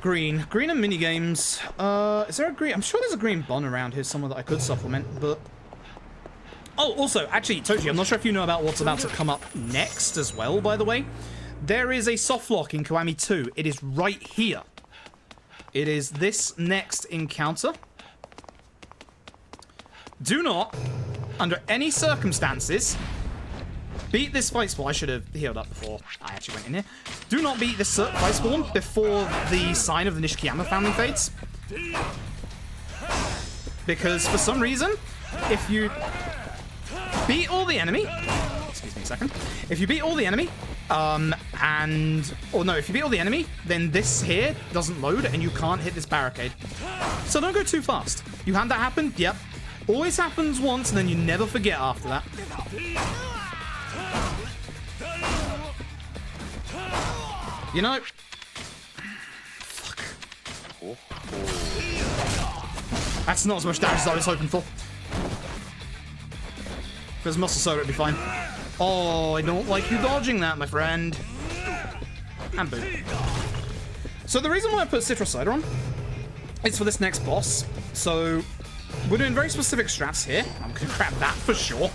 Green. Green and minigames. Is there a green? I'm sure there's a green bun around here somewhere that I could supplement, but... Oh, also, actually, Toji, I'm not sure if you know about what's about to come up next as well, by the way. There is a soft lock in Kiwami 2. It is right here. It is this next encounter. Do not, under any circumstances, beat this fight spawn. I should have healed up before I actually went in here. Do not beat this fight spawn before the sign of the Nishikiyama family fades. Because for some reason, if you beat all the enemy... Excuse me a second. If you beat all the enemy, if you beat all the enemy, then this here doesn't load and you can't hit this barricade. So don't go too fast. You had that happen? Yep. Always happens once and then you never forget after that. You know... Fuck. That's not as much damage as I was hoping for. If there's muscle soda, it'd be fine. Oh, I don't like you dodging that, my friend. And boom. So the reason why I put citrus cider on is for this next boss. So we're doing very specific strats here. I'm gonna grab that for sure.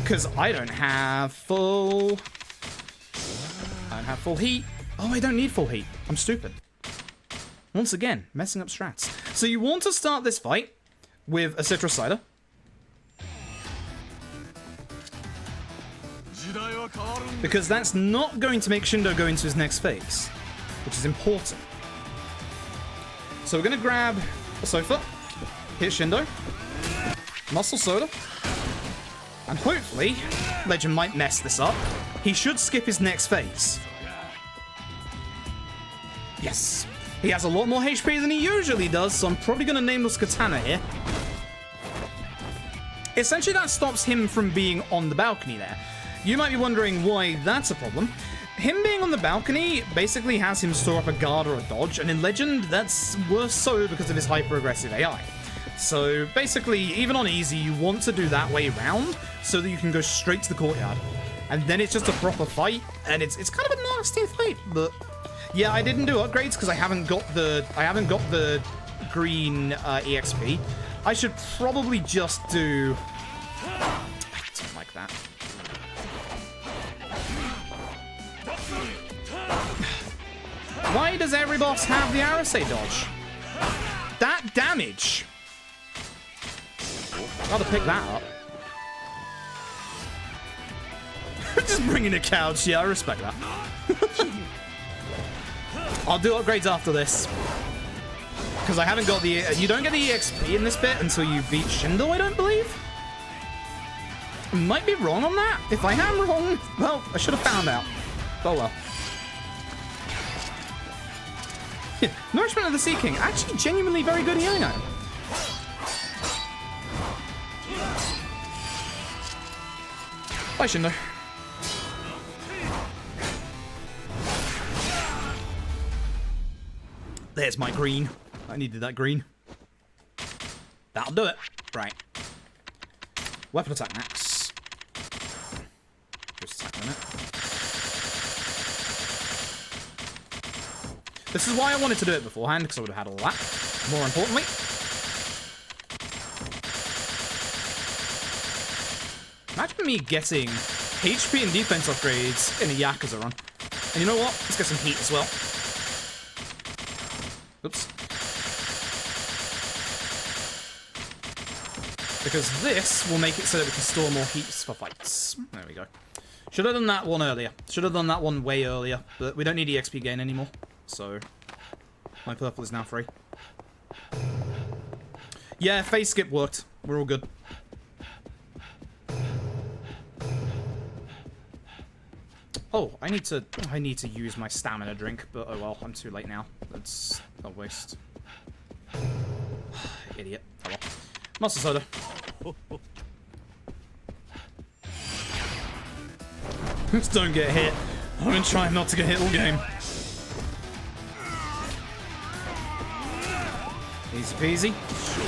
Because I don't have full heat. Oh, I don't need full heat. I'm stupid. Once again, messing up strats. So you want to start this fight with a citrus cider. Because that's not going to make Shindo go into his next phase, which is important. So we're going to grab a sofa, hit Shindo, muscle soda, and hopefully, Legend might mess this up. He should skip his next phase. Yes. He has a lot more HP than he usually does, so I'm probably going to nameless Katana here. Essentially, that stops him from being on the balcony there. You might be wondering why that's a problem. Him being on the balcony basically has him store up a guard or a dodge, and in Legend, that's worse so because of his hyper-aggressive AI. So basically, even on easy, you want to do that way round so that you can go straight to the courtyard. And then it's just a proper fight, and it's kind of a nasty fight, but... Yeah, I didn't do upgrades because I haven't got the green EXP. I should probably just do... I don't like that. Why does every boss have the Arase dodge? That damage! I'd rather pick that up. Just bringing a couch, yeah, I respect that. I'll do upgrades after this. Because I haven't got the... You don't get the EXP in this bit until you beat Shindo, I don't believe? I might be wrong on that. If I am wrong, well, I should have found out. Oh well. Yeah, Nourishment of the Sea King. Actually, genuinely very good healing item. Bye, Shindo. There's my green. I needed that green. That'll do it. Right. Weapon attack max. Just attack on it. This is why I wanted to do it beforehand, because I would have had all that. More importantly. Imagine me getting HP and defense upgrades in a Yakuza run. And you know what? Let's get some heat as well. Oops. Because this will make it so that we can store more heaps for fights. There we go. Should have done that one earlier. Should have done that one way earlier. But we don't need EXP gain anymore. So, my purple is now free. Yeah, phase skip worked. We're all good. Oh, I need to use my stamina drink, but oh well, I'm too late now. That's a waste. Idiot. Oh well. Muscle soda. Just don't get hit. I've been trying not to get hit all game. Easy peasy.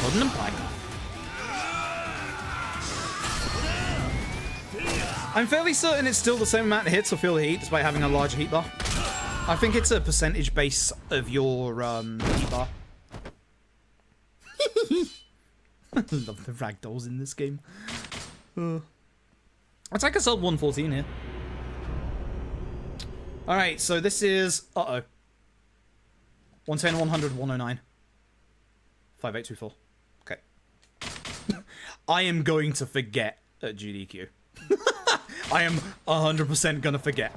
Holding and pipe. I'm fairly certain it's still the same amount of hits or feel the heat despite having a larger heat bar. I think it's a percentage base of your heat bar. I love the ragdolls in this game. It's like a sub 114 here. Alright, so this is... Uh-oh. 110, 100, 109. 5824. Okay. I am going to forget at GDQ. I am 100% gonna forget.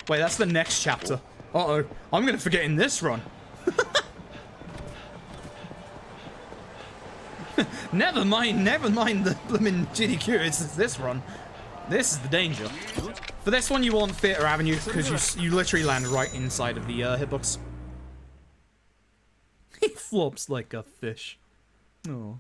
Wait, that's the next chapter. Uh-oh. I'm gonna forget in this run. Never mind the blooming GDQ, it's this run. This is the danger. For this one, you want Theatre Avenue, because you literally land right inside of the hitbox. He flops like a fish. Oh.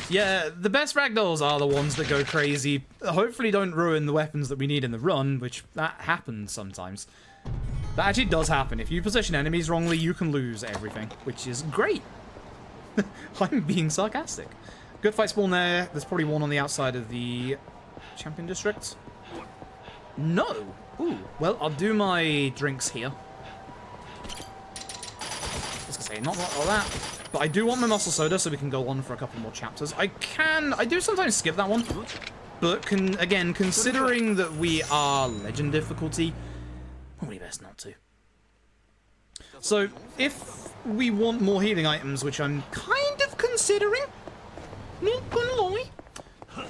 Yeah, the best ragdolls are the ones that go crazy. Hopefully don't ruin the weapons that we need in the run, which that happens sometimes. That actually does happen. If you position enemies wrongly, you can lose everything, which is great. I'm being sarcastic. Good fight spawn there. There's probably one on the outside of the champion district. No. Ooh. Well, I'll do my drinks here. I was gonna say, not all that. But I do want my muscle soda so we can go on for a couple more chapters. I do sometimes skip that one. But, again, considering that we are legend difficulty, probably best not to. So, if we want more healing items, which I'm kind of considering, not gonna lie,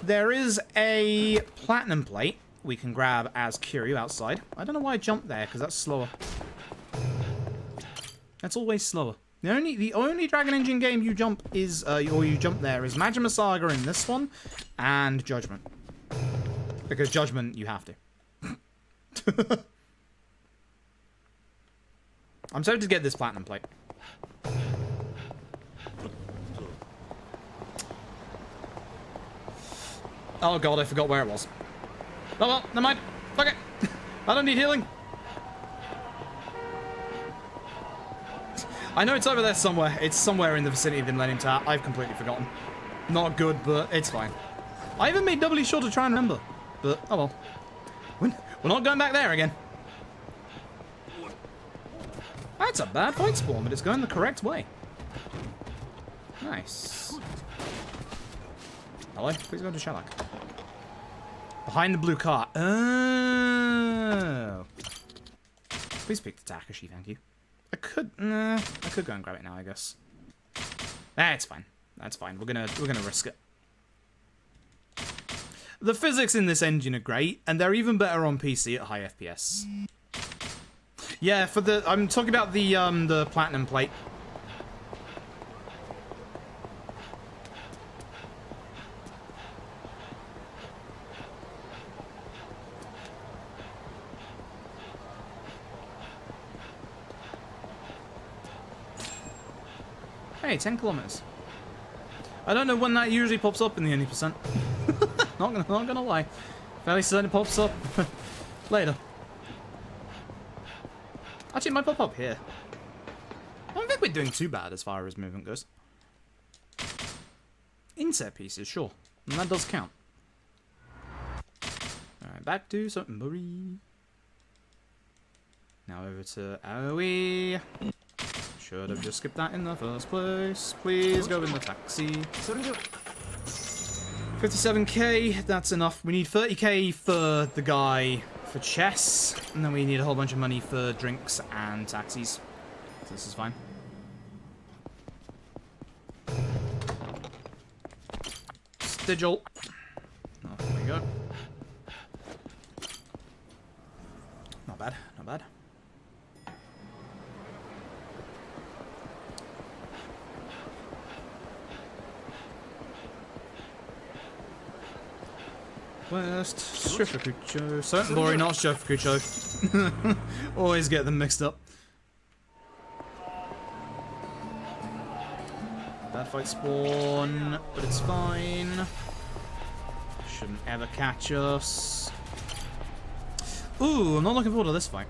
there is a platinum plate we can grab as Kiryu outside. I don't know why I jumped there, because that's slower. That's always slower. The only Dragon Engine game you jump is, or you jump there is Majima Saga in this one, and Judgment. Because Judgment, you have to. I'm tempted to get this platinum plate. Oh god, I forgot where it was. Oh well, never mind. Fuck it. I don't need healing. I know it's over there somewhere. It's somewhere in the vicinity of the Millennium Tower. I've completely forgotten. Not good, but it's fine. I even made doubly sure to try and remember. But, oh well. We're not going back there again. That's a bad fight spawn, but it's going the correct way. Nice. Hello? Please go to Sherlock. Behind the blue car. Oh. Please pick the Takashi, thank you. I could go and grab it now, I guess. That's fine. That's fine. We're gonna risk it. The physics in this engine are great, and they're even better on PC at high FPS. Yeah, I'm talking about the platinum plate. Hey, 10 kilometers. I don't know when that usually pops up in the any percent. not gonna lie. Fairly certain it pops up later. Actually, it might pop up here. I don't think we're doing too bad as far as movement goes. Inset pieces, sure. And that does count. Alright, back to Sunbury. Now over to AoE. Should have just skipped that in the first place. Please go in the taxi. 57k, that's enough. We need 30k for the guy for chess, and then we need a whole bunch of money for drinks and taxis. So this is fine. Sigil. Oh, there we go. Not bad, not bad. West Shofukucho. Certain Bori, not Shofukucho. Always get them mixed up. That fight spawn, but it's fine. Shouldn't ever catch us. Ooh, I'm not looking forward to this fight.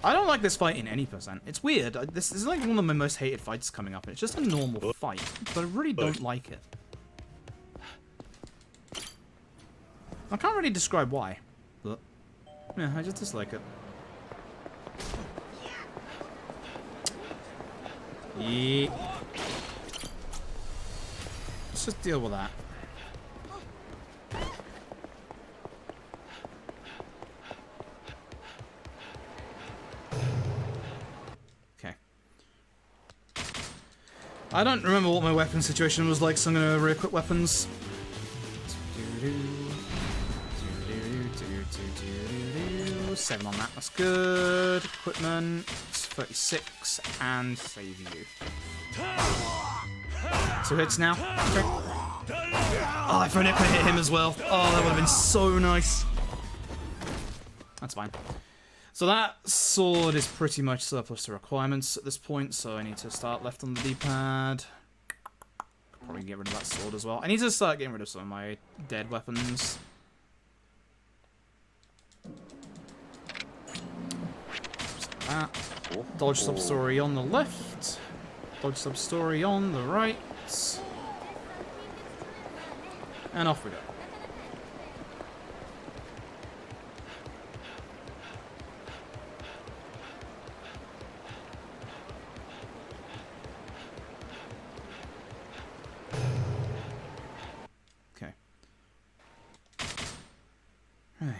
I don't like this fight in any percent. It's weird. This is like one of my most hated fights coming up. It's just a normal fight, but I really don't like it. I can't really describe why, but yeah, I just dislike it. Yeah. Let's just deal with that. Okay. I don't remember what my weapon situation was like, so I'm gonna re-equip weapons. 7 on that, that's good. Equipment, 36, and save you. 2 hits now. Okay. Oh, if only I could hit him as well. Oh, that would have been so nice. That's fine. So that sword is pretty much surplus to requirements at this point, so I need to start left on the D-pad. Probably get rid of that sword as well. I need to start getting rid of some of my dead weapons. That. Dodge sub-story on the left. Dodge sub-story on the right. And off we go. Okay. Right.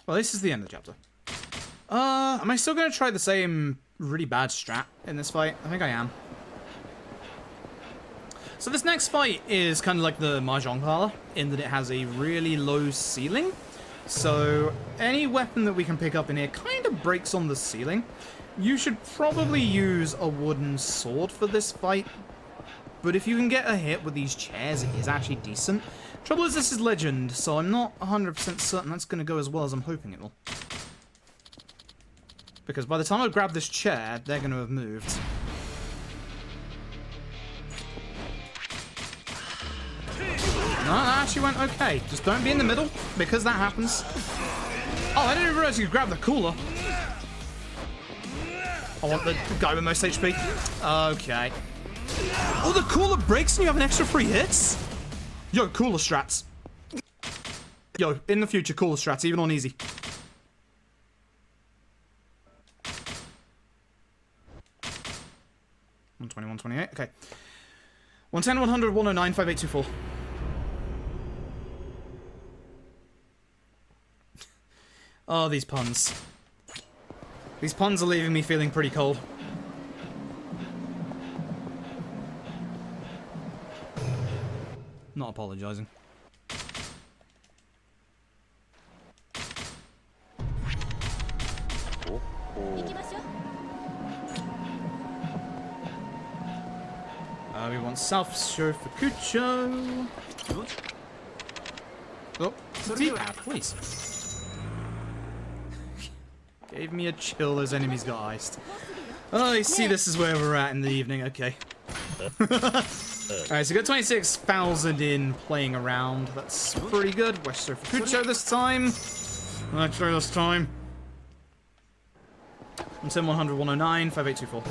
Well, this is the end of the chapter. Am I still going to try the same really bad strat in this fight? I think I am. So this next fight is kind of like the Mahjong parlor, in that it has a really low ceiling. So any weapon that we can pick up in here kind of breaks on the ceiling. You should probably use a wooden sword for this fight. But if you can get a hit with these chairs, it is actually decent. Trouble is, this is Legend, so I'm not 100% certain that's going to go as well as I'm hoping it will. Because by the time I grab this chair, they're going to have moved. No, that actually went okay. Just don't be in the middle, because that happens. Oh, I didn't realize you could grab the cooler. I want the guy with most HP. Okay. Oh, the cooler breaks and you have an extra 3 hits? Yo, cooler strats. Yo, in the future, cooler strats, even on easy. $120, $128, okay. 110, 100, 109, 5824. Oh, these puns. These puns are leaving me feeling pretty cold. Not apologizing. We want South Shofukucho. Oh, D-pad, please. Gave me a chill, those enemies got iced. Oh, you see, this is where we're at in the evening, okay. Alright, so we got 26,000 in playing around. That's pretty good. West Shofukucho this time. Let's try this time. 110, 100, 109, 5824.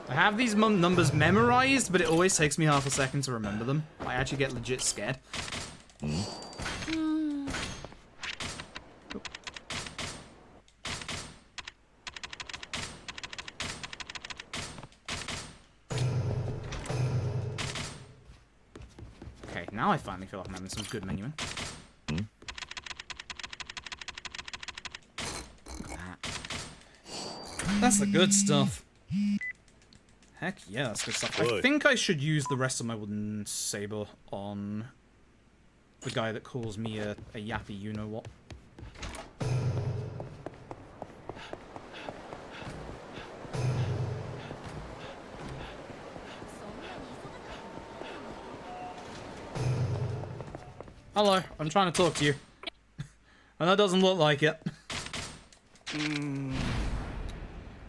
I have these numbers memorized, but it always takes me half a second to remember them. I actually get legit scared. Okay, now I finally feel like I'm having some good menuing. Look at that. That's the good stuff. Heck yeah, that's good stuff. I think I should use the rest of my wooden saber on the guy that calls me a yappy you-know-what. Hello, I'm trying to talk to you. And that doesn't look like it.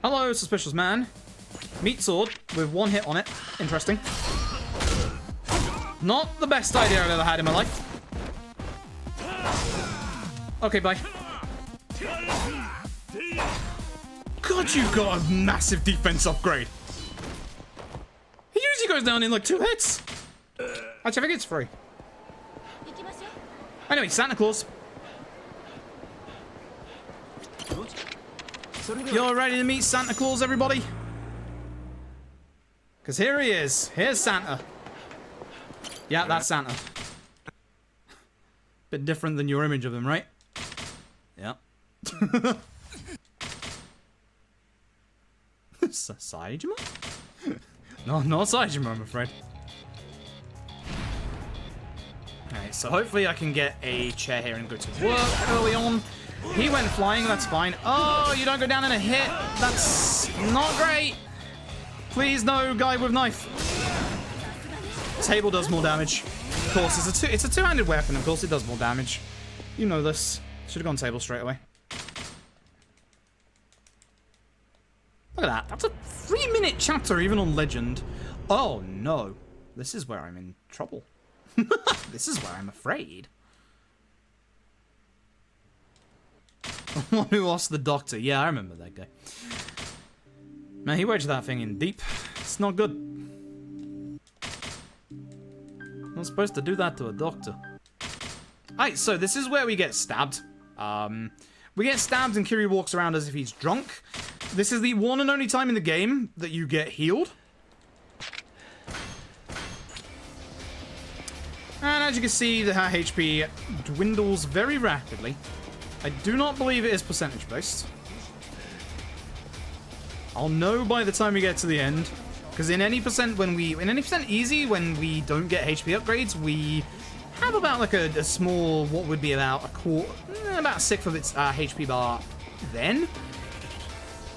Hello, suspicious man. Meat sword with one hit on it. Interesting. Not the best idea I've ever had in my life. Okay, bye. God, you got a massive defense upgrade. He usually goes down in like 2 hits. Actually, I think it's free. Anyway, Santa Claus. You're ready to meet Santa Claus, everybody? Because here he is. Here's Santa. Yeah, that's Santa. Bit different than your image of him, right? Yeah. Saejima? No, not Saejima, I'm afraid. Alright, so hopefully I can get a chair here and go to work early on. He went flying, that's fine. Oh, you don't go down in a hit. That's not great. Please, no, guy with knife. Table does more damage. Of course, it's a two-handed weapon. Of course, it does more damage. You know this. Should have gone table straight away. Look at that. That's a 3-minute chapter, even on Legend. Oh, no. This is where I'm in trouble. This is where I'm afraid. One who lost the doctor. Yeah, I remember that guy. Man, he wedged that thing in deep. It's not good. Not supposed to do that to a doctor. Alright, so this is where we get stabbed. We get stabbed and Kiryu walks around as if he's drunk. This is the one and only time in the game that you get healed. And as you can see, the HP dwindles very rapidly. I do not believe it is percentage based. I'll know by the time we get to the end, because in any percent easy, when we don't get HP upgrades, we have about like a small, what would be about a quarter, about a sixth of its HP bar. Then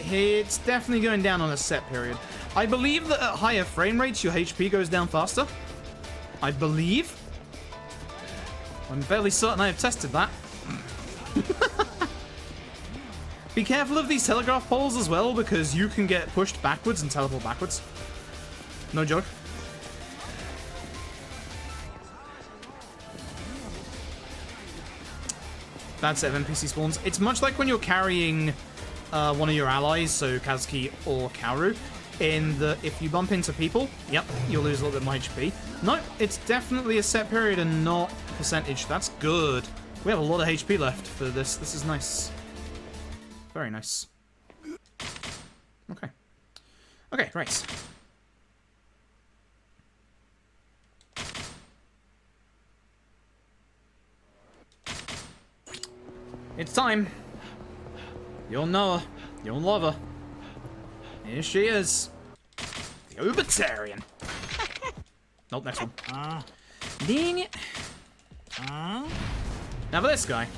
it's definitely going down on a set period. I believe that at higher frame rates, your HP goes down faster. I believe. I'm fairly certain I have tested that. Be careful of these telegraph poles as well, because you can get pushed backwards and teleport backwards. No joke. Bad set of NPC spawns. It's much like when you're carrying one of your allies, so Kazuki or Kaoru, in the if you bump into people, yep, you'll lose a little bit more HP. No, it's definitely a set period and not percentage. That's good. We have a lot of HP left for this. This is nice. Very nice. Okay. Okay, right. It's time. You'll know her. You'll love her. Here she is. The Ubertarian. Nope, next one. Dang it. Now for this guy,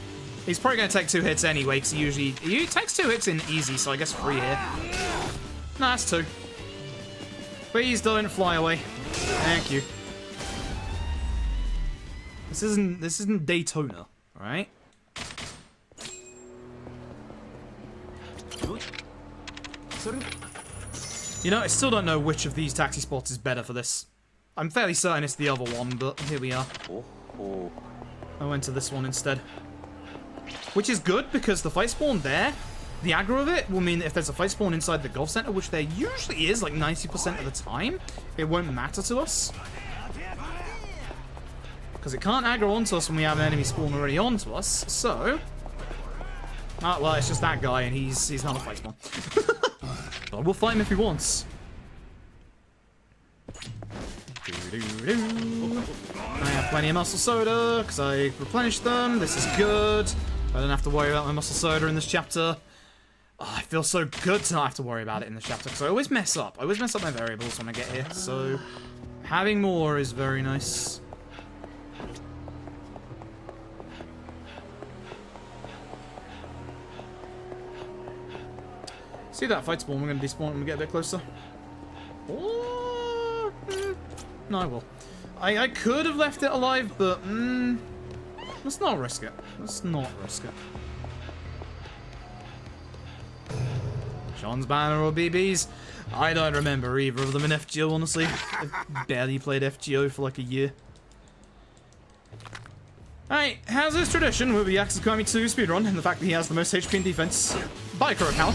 he's probably going to take 2 hits anyway, because he takes 2 hits in easy, so I guess 3 here. No, that's 2. Please don't fly away. Thank you. This isn't Daytona, alright? You know, I still don't know which of these taxi spots is better for this. I'm fairly certain it's the other one, but here we are. I went to this one instead. Which is good, because the fight spawn there, the aggro of it will mean that if there's a fight spawn inside the golf center, which there usually is, like 90% of the time, it won't matter to us. Because it can't aggro onto us when we have an enemy spawn already onto us, so... well, it's just that guy, and he's not a fight spawn. But we'll fight him if he wants. I have plenty of muscle soda, because I replenished them. This is good. I don't have to worry about my muscle soda in this chapter. Oh, I feel so good to not have to worry about it in this chapter, because I always mess up. I always mess up my variables when I get here, so having more is very nice. See that fight spawn? We're going to despawn when we get a bit closer. Or... no, I will. I could have left it alive, but... Let's not risk it. Let's not risk it. Sean's Banner or BBs? I don't remember either of them in FGO, honestly. I've barely played FGO for like a year. Alright, how's this tradition with the Yakuza Kiwami 2 speedrun and the fact that he has the most HP and defense by Kurokawa?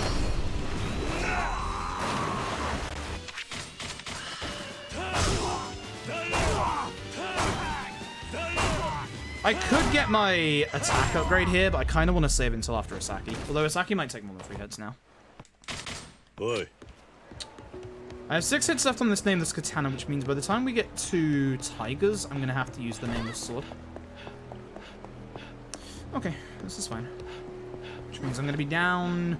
I could get my attack upgrade here, but I kind of want to save it until after Asaki. Although Asaki might take more than 3 hits now. Boy. I have 6 hits left on this nameless katana, which means by the time we get to Tigers, I'm going to have to use the nameless sword. Okay, this is fine. Which means I'm going to be down...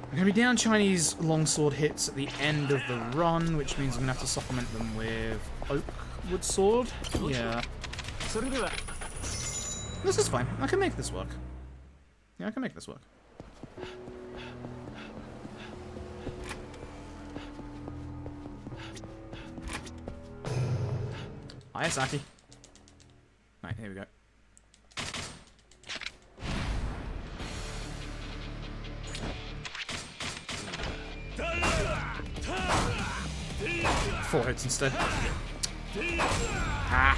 I'm going to be down Chinese longsword hits at the end of the run, which means I'm going to have to supplement them with oak wood sword. Yeah. This is fine. I can make this work. Yeah, I can make this work. Hi, Asaki. Right, here we go. Four hits instead. Ah.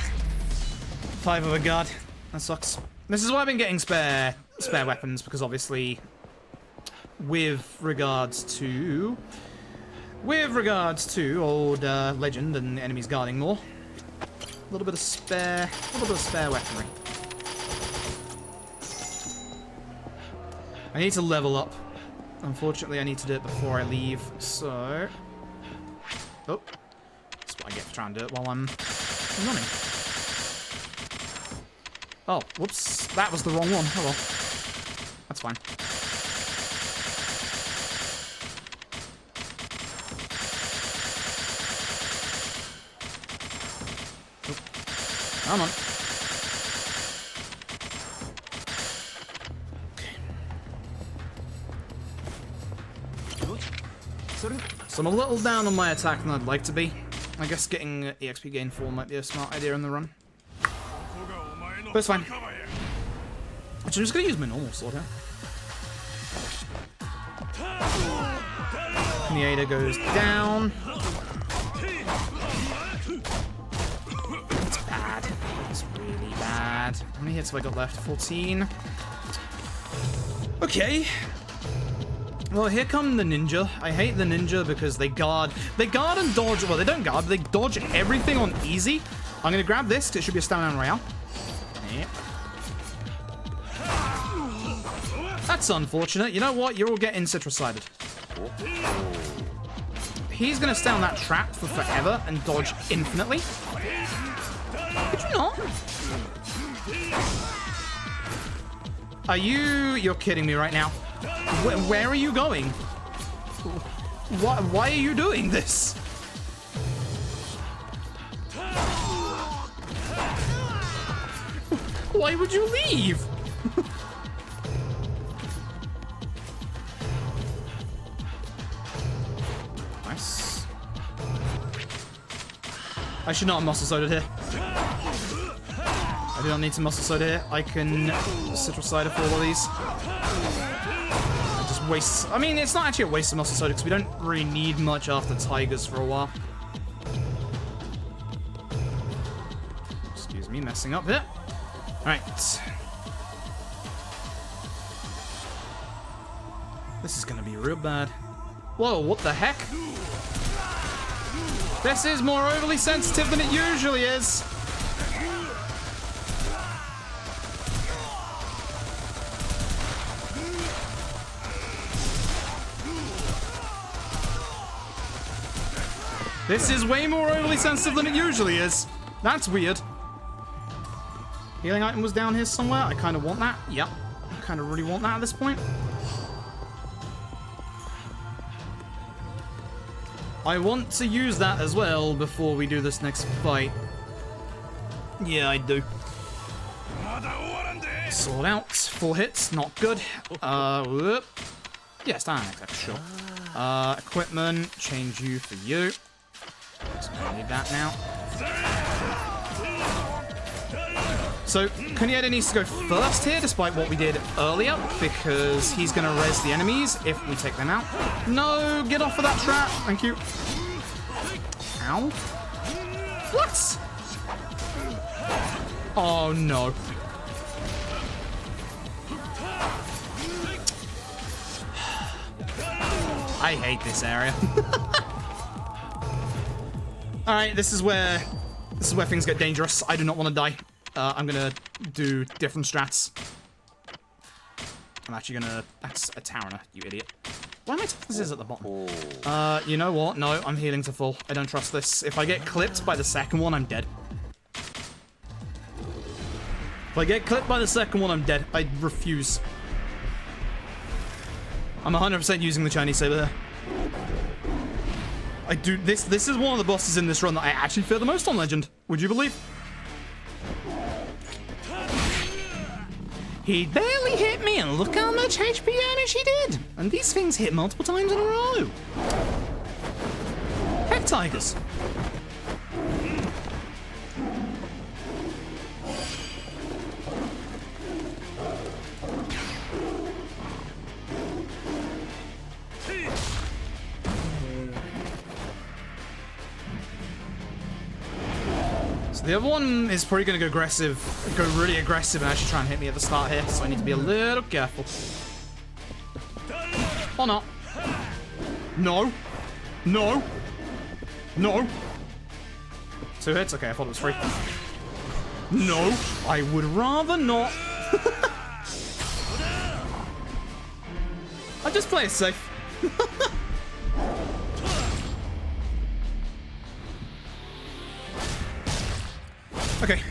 5 of a guard. That sucks. This is why I've been getting spare weapons, because obviously with regards to old legend and enemies guarding more, a little bit of spare weaponry. I need to level up. Unfortunately, I need to do it before I leave, so... Oh. That's what I get for trying to do it while I'm running. Oh, whoops. That was the wrong one. Oh well. That's fine. Oh. Come on. So I'm a little down on my attack than I'd like to be. I guess getting EXP gain 4 might be a smart idea in the run. But it's fine. Actually, I'm just going to use my normal sword here. Pineda goes down. It's bad. It's really bad. How many hits have I got left? 14. Okay. Well, here come the ninja. I hate the ninja because they guard and dodge. Well, they don't guard, but they dodge everything on easy. I'm going to grab this, because it should be a stamina royale. Yep. That's unfortunate. You know what? You're all getting citrus-sided. He's going to stay on that trap for forever and dodge infinitely. Could you not? Are you... You're kidding me right now. Where are you going? Why are you doing this? Why would you leave? Nice. I should not have muscle soda here. I do not need to muscle soda here. I can citrus cider for all of these. I just waste. I mean, it's not actually a waste of muscle soda because we don't really need much after Tigers for a while. Excuse me, messing up here. Alright. This is gonna be real bad. Whoa, what the heck? This is more overly sensitive than it usually is. This is way more overly sensitive than it usually is. That's weird. Healing item was down here somewhere. I kind of want that. Yep. I kind of really want that at this point. I want to use that as well before we do this next fight. Yeah, I do. Sword out. 4 hits. Not good. Whoop. Yeah, stand attack, sure. Equipment. Change you for you. So I need that now. So, Kunyeda needs to go first here, despite what we did earlier, because he's going to res the enemies if we take them out. No, get off of that trap. Thank you. Ow. What? Oh, no. I hate this area. Alright, this is where things get dangerous. I do not want to die. I'm gonna do different strats. I'm actually gonna... That's a Tarana, you idiot. Why am I telling this is at the bottom? You know what? No, I'm healing to full. I don't trust this. If I get clipped by the second one, I'm dead. If I get clipped by the second one, I'm dead. I refuse. I'm 100% using the Chinese saber there. I do... This is one of the bosses in this run that I actually fear the most on Legend. Would you believe? He barely hit me, and look how much HP damage he did! And these things hit multiple times in a row. Heck, tigers. So the other one is probably going to go really aggressive and actually try and hit me at the start here, so I need to be a little careful. Or not. No. No. No. 2 hits? Okay, I thought it was 3. No, I would rather not. I just play it safe. Okay.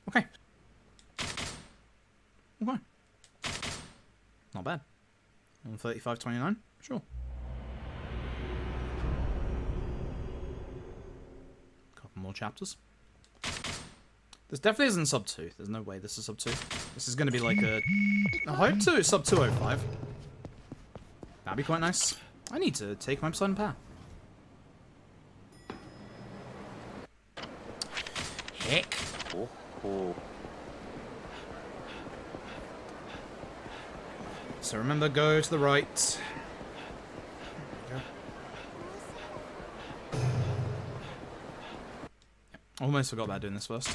Okay. Okay. Not bad. On 35.29? Sure. Couple more chapters. This definitely isn't sub 2. There's no way this is sub 2. This is going to be like a... I hope 2 is sub 205. That'd be quite nice. I need to take my Poseidon Power. Heck. So remember, go to the right. There we go. Yep. Almost forgot about doing this first.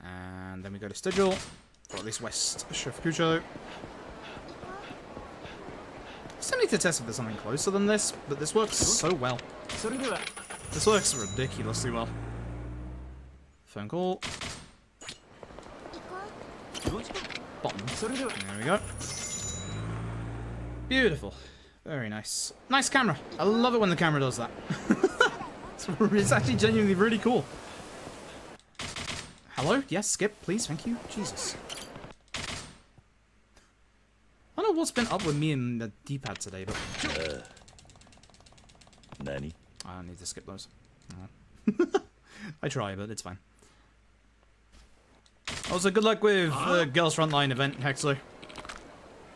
And then we go to Stigil, or at least West Shofukucho. Still need to test if there's something closer than this, but this works so well. This works ridiculously well. Phone call. Bottom. There we go. Beautiful. Very nice. Nice camera. I love it when the camera does that. It's actually genuinely really cool. Hello? Yes, skip, please. Thank you. Jesus. I don't know what's been up with me and the D-pad today, but... Nanny? I don't need to skip those. I try, but it's fine. Also, good luck with Girls Frontline event, Hexler.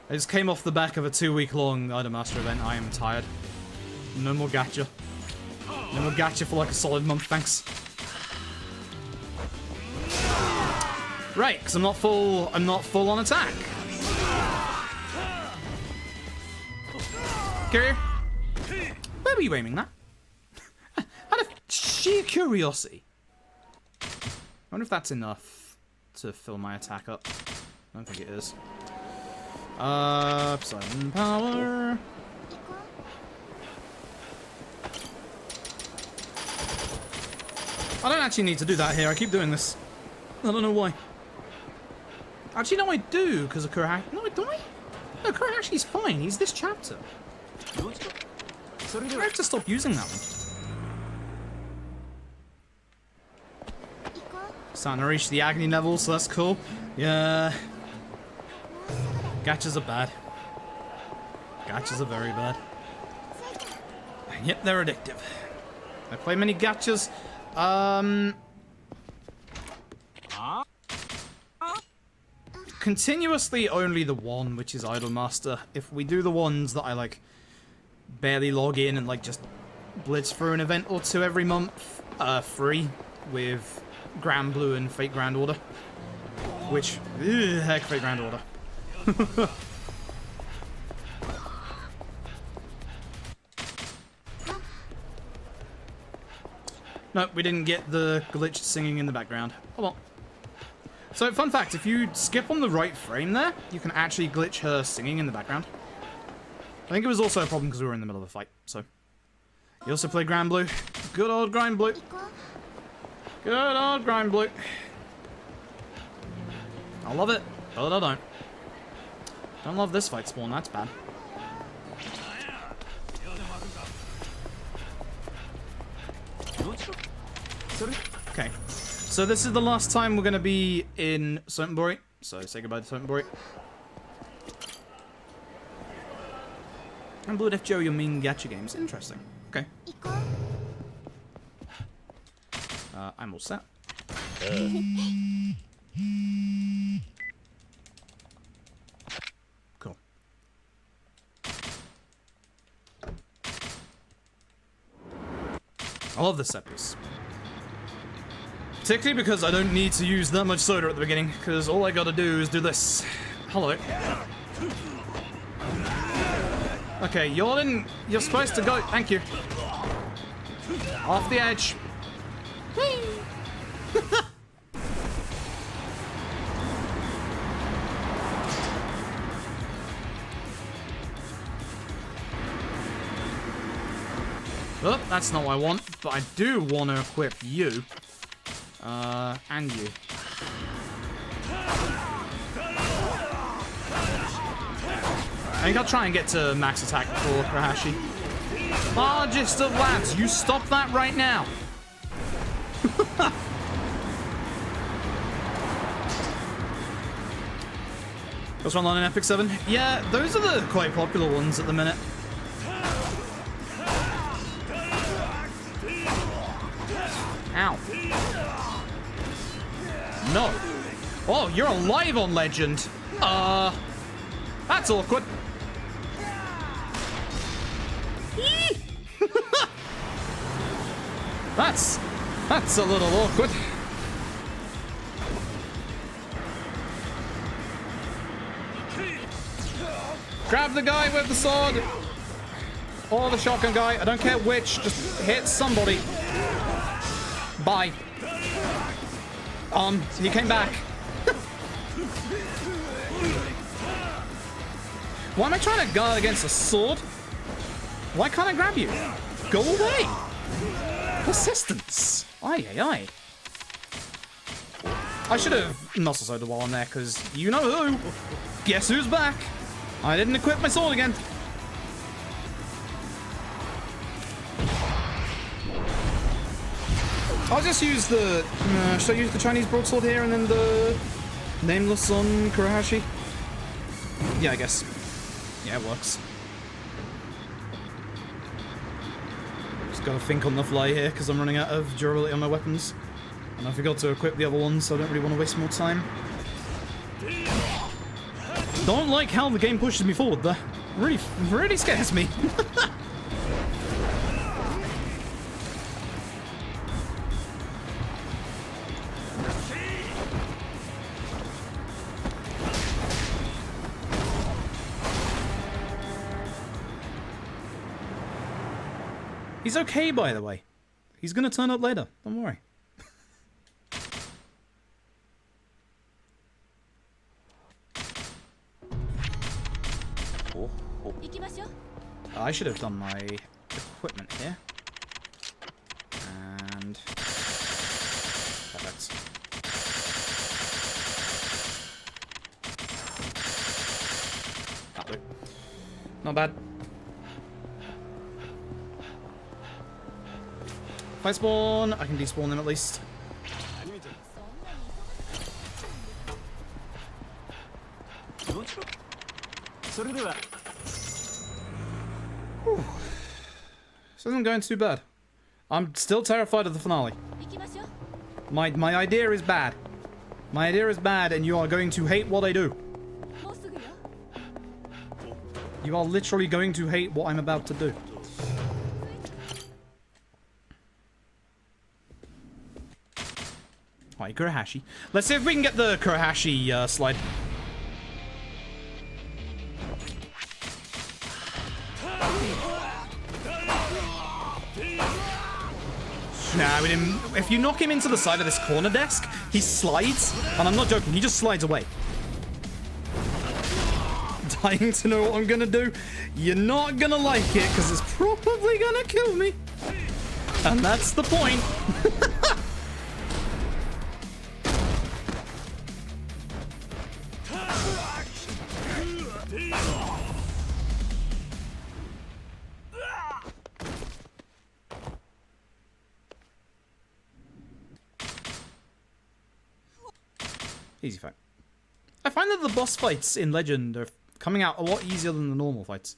I just came off the back of a 2-week-long Idolmaster event. I am tired. No more gacha. No more gacha for like a solid month, thanks. Right, because I'm not full on attack. Carrier? Where were you aiming that? Out of sheer curiosity. I wonder if that's enough to fill my attack up. I don't think it is. Poseidon Power. I don't actually need to do that here. I keep doing this. I don't know why. Actually, no, I do, because of Kurahashi. No, do I? No, Kurahashi's fine. He's this chapter. I have to stop using that one. Starting to reach the agony level, so that's cool. Yeah. Gachas are bad. Gachas are very bad. And yet they're addictive. I play many gachas. Continuously only the one, which is Idolmaster. If we do the ones that I like barely log in and like just blitz through an event or two every month, free, with Grand Blue and Fate Grand Order. Which, heck, Fate Grand Order. No, we didn't get the glitched singing in the background. Oh well. So, fun fact, if you skip on the right frame there, you can actually glitch her singing in the background. I think it was also a problem because we were in the middle of a fight, so. You also play Grand Blue. Good old Grand Blue. Good old Grand Blue. I love it, but I don't. Don't love this fight spawn, that's bad. Okay, so this is the last time we're going to be in Sotenbori, so say goodbye to Sotenbori. And Blue Death Joe, your main gacha games. Interesting. Okay. I'm all set. Cool. I love this set piece. Particularly because I don't need to use that much soda at the beginning, because all I gotta do is do this. Hello. Okay, you're supposed to go. Thank you. Off the edge. Oh, that's not what I want, but I do want to equip you. And you. I think I'll try and get to max attack before Kurahashi. Largest of lads, you stop that right now. What's wrong on an Epic 7? Yeah, those are the quite popular ones at the minute. Ow. No. Oh, you're alive on Legend. That's awkward. That's a little awkward. Grab the guy with the sword. Or the shotgun guy. I don't care which. Just hit somebody. Bye. He came back. Why am I trying to guard against a sword? Why can't I grab you? Go away. Persistence. Aye, aye, aye. I should have muscle soda while I'm there, because you know who. Guess who's back? I didn't equip my sword again. I'll just use the... should I use the Chinese broadsword here and then the Nameless on Kurahashi? Yeah, I guess. Yeah, it works. Just gotta think on the fly here because I'm running out of durability on my weapons. And I forgot to equip the other ones, so I don't really want to waste more time. Don't like how the game pushes me forward there. Really scares me. He's okay, by the way. He's gonna turn up later. Don't worry. I should have done my equipment here. And... perfect. That'll do. Not bad. If I spawn, I can despawn them at least. Whew. This isn't going too bad. I'm still terrified of the finale. My idea is bad. My idea is bad, and you are going to hate what I do. You are literally going to hate what I'm about to do. Alright, Kurohashi. Let's see if we can get the Kurohashi slide. Nah, we didn't. If you knock him into the side of this corner desk, he slides, and I'm not joking, he just slides away. Dying to know what I'm gonna do. You're not gonna like it, because it's probably gonna kill me. And that's the point. Easy fight. I find that the boss fights in Legend are coming out a lot easier than the normal fights.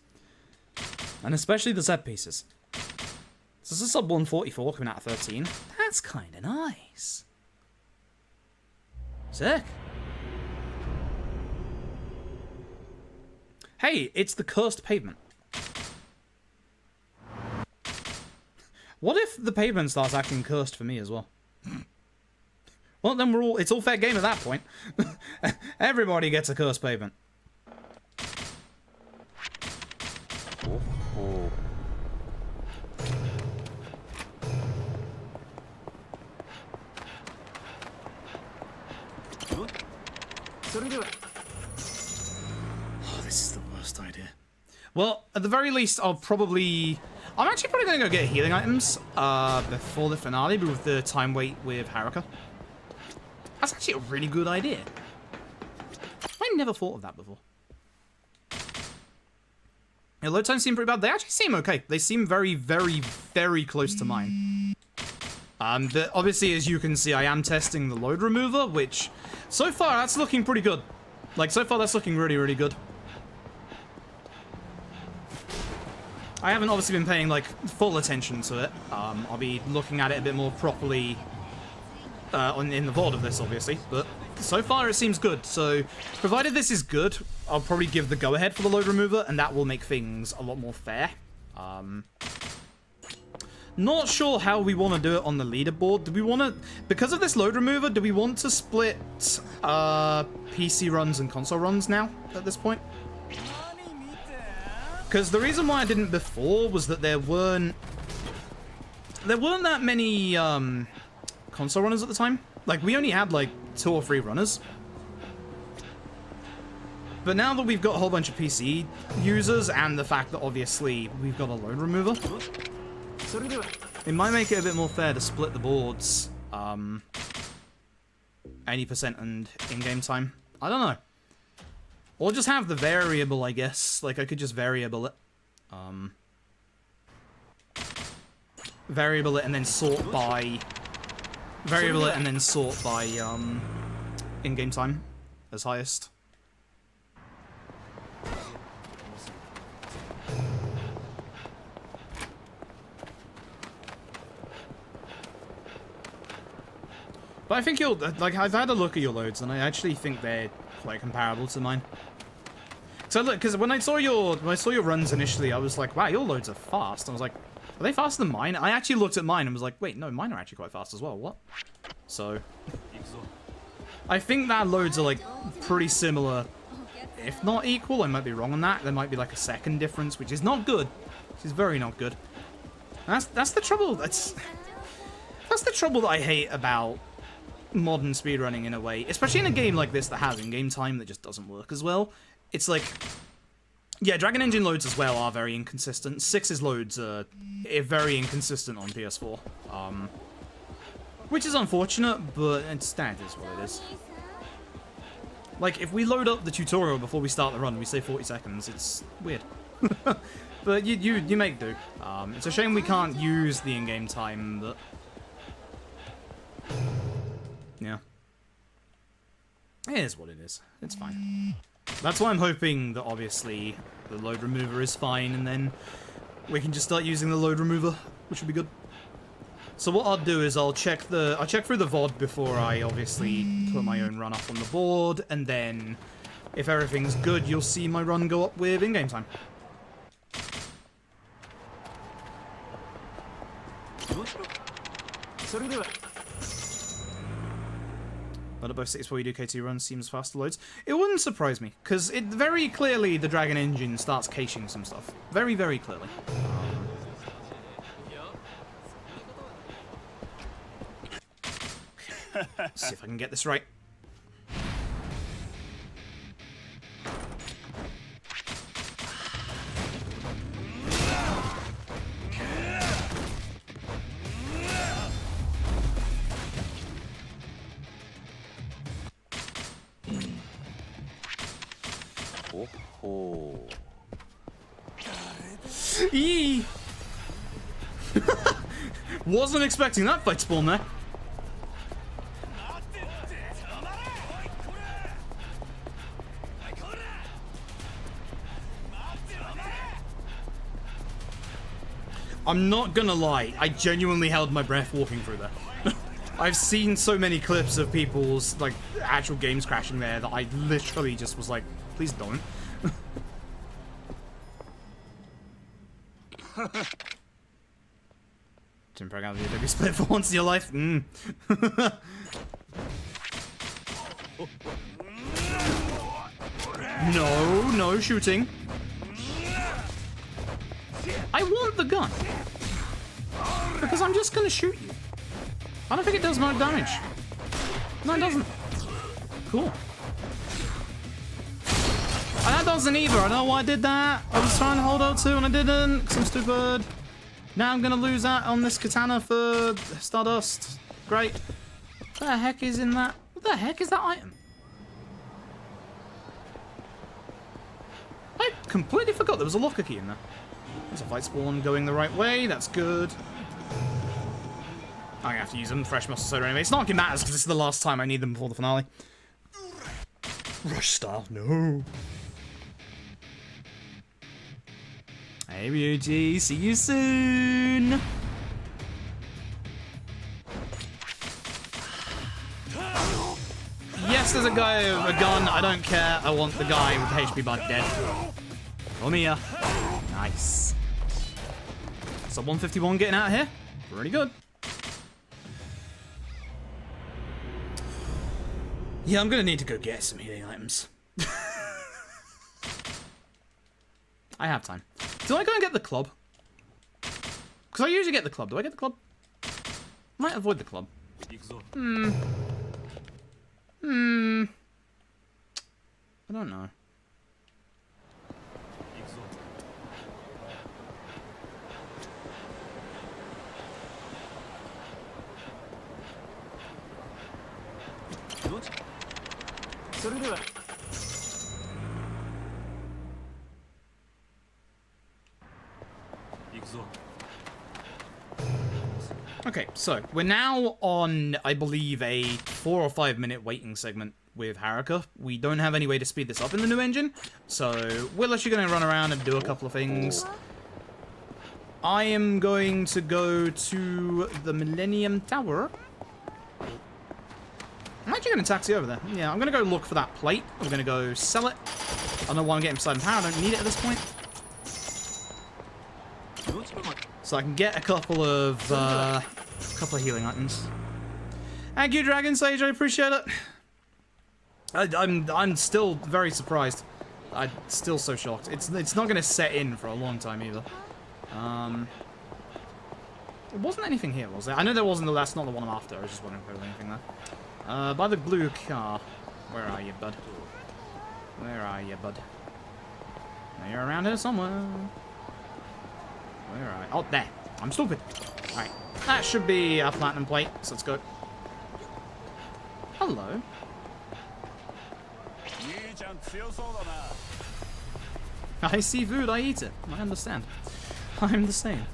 And especially the set pieces. So this is sub 144 coming out of 13. That's kind of nice. Sick. Hey, it's the cursed pavement. What if the pavement starts acting cursed for me as well? Well, then it's all fair game at that point. Everybody gets a cursed pavement. Oh, this is the worst idea. Well, at the very least, I'm actually probably going to go get healing items before the finale, but with the time wait with Haruka. That's actually a really good idea. I never thought of that before. Yeah, load times seem pretty bad. They actually seem okay. They seem very, very, very close to mine. But obviously, as you can see, I am testing the load remover, which so far that's looking pretty good. Like, so far that's looking really, really good. I haven't obviously been paying, like, full attention to it. I'll be looking at it a bit more properly in the VOD of this, obviously, but so far it seems good. So, provided this is good, I'll probably give the go-ahead for the load remover, and that will make things a lot more fair. Not sure how we want to do it on the leaderboard. Do we want to, because of this load remover, do we want to split PC runs and console runs now at this point? Because the reason why I didn't before was that there weren't that many console runners at the time. Like, we only had like 2 or 3 runners. But now that we've got a whole bunch of PC users and the fact that obviously we've got a load remover, it might make it a bit more fair to split the boards 80% and in-game time. I don't know. Or just have the variable, I guess. Like, I could just variable it. Variable it and then sort by... Variable it and then sort by in-game time as highest. But I think you'll, like, I've had a look at your loads, and I actually think they're quite comparable to mine. So look, because when I saw your runs initially, I was like, wow, your loads are fast. I was like, are they faster than mine? I actually looked at mine and was like, wait, no, mine are actually quite fast as well. What? So, I think that loads are like pretty similar, if not equal. I might be wrong on that. There might be like a second difference, which is not good. Which is very not good. And that's the trouble. That's the trouble that I hate about modern speedrunning in a way, especially in a game like this that has in-game time that just doesn't work as well. It's like, yeah, Dragon Engine loads as well are very inconsistent. 6's loads are very inconsistent on PS4, which is unfortunate, but that is what it is. Like, if we load up the tutorial before we start the run, we say 40 seconds, it's weird. But you make do. It's a shame we can't use the in-game time, but... yeah. It is what it is. It's fine. That's why I'm hoping that, obviously, the load remover is fine, and then we can just start using the load remover, which would be good. So what I'll do is I'll check through the VOD before I, obviously, put my own run up on the board, and then, if everything's good, you'll see my run go up with in-game time. But at both cities where you do K2 runs seems faster loads. It wouldn't surprise me, because it very clearly the Dragon engine starts caching some stuff. Very, very clearly. Let's see if I can get this right. Oh. Eee! Wasn't expecting that fight spawn there. I'm not gonna lie, I genuinely held my breath walking through there. I've seen so many clips of people's, like, actual games crashing there that I literally just was like, please don't. Didn't break out the Adobe Split for once in your life? No, no shooting. I want the gun. Because I'm just gonna shoot you. I don't think it does more damage. No, it doesn't. Cool. And that doesn't either. I don't know why I did that. I was trying to hold out to and I didn't, because I'm stupid. Now I'm gonna lose that on this katana for Stardust. Great. What the heck is in that? What the heck is that item? I completely forgot there was a locker key in there. There's a fight spawn going the right way. That's good. I'm gonna have to use them. Fresh muscle soda anyway. It's not like it matters because this is the last time I need them before the finale. Rush style, no. Hey Ryuji, see you soon. Yes, there's a guy with a gun. I don't care. I want the guy with the HP bar dead. Come here. Nice. So 151 getting out of here. Pretty good. Yeah, I'm gonna need to go get some healing items. I have time. Do I go and get the club? Because I usually get the club. Do I get the club? Might avoid the club. I don't know. Okay, so we're now on, I believe, a 4 or 5 minute waiting segment with Haruka. We don't have any way to speed this up in the new engine, so we're actually going to run around and do a couple of things. I am going to go to the Millennium Tower. I'm actually going to taxi over there. Yeah, I'm going to go look for that plate. I'm going to go sell it. I don't know why I'm getting beside power. I don't need it at this point. So I can get a couple of healing items. Thank you, Dragon Sage. I appreciate it. I'm still very surprised. I'm still so shocked. It's not going to set in for a long time either. There wasn't anything here, was there? I know there wasn't. That's not the one I'm after. I was just wondering if there was anything there. By the blue car. Where are you, bud? Where are you, bud? Now you're around here somewhere. Where are you? Oh, there. I'm stupid. Alright. That should be a platinum plate, so let's go. Hello. I see food, I eat it. I understand. I'm the same.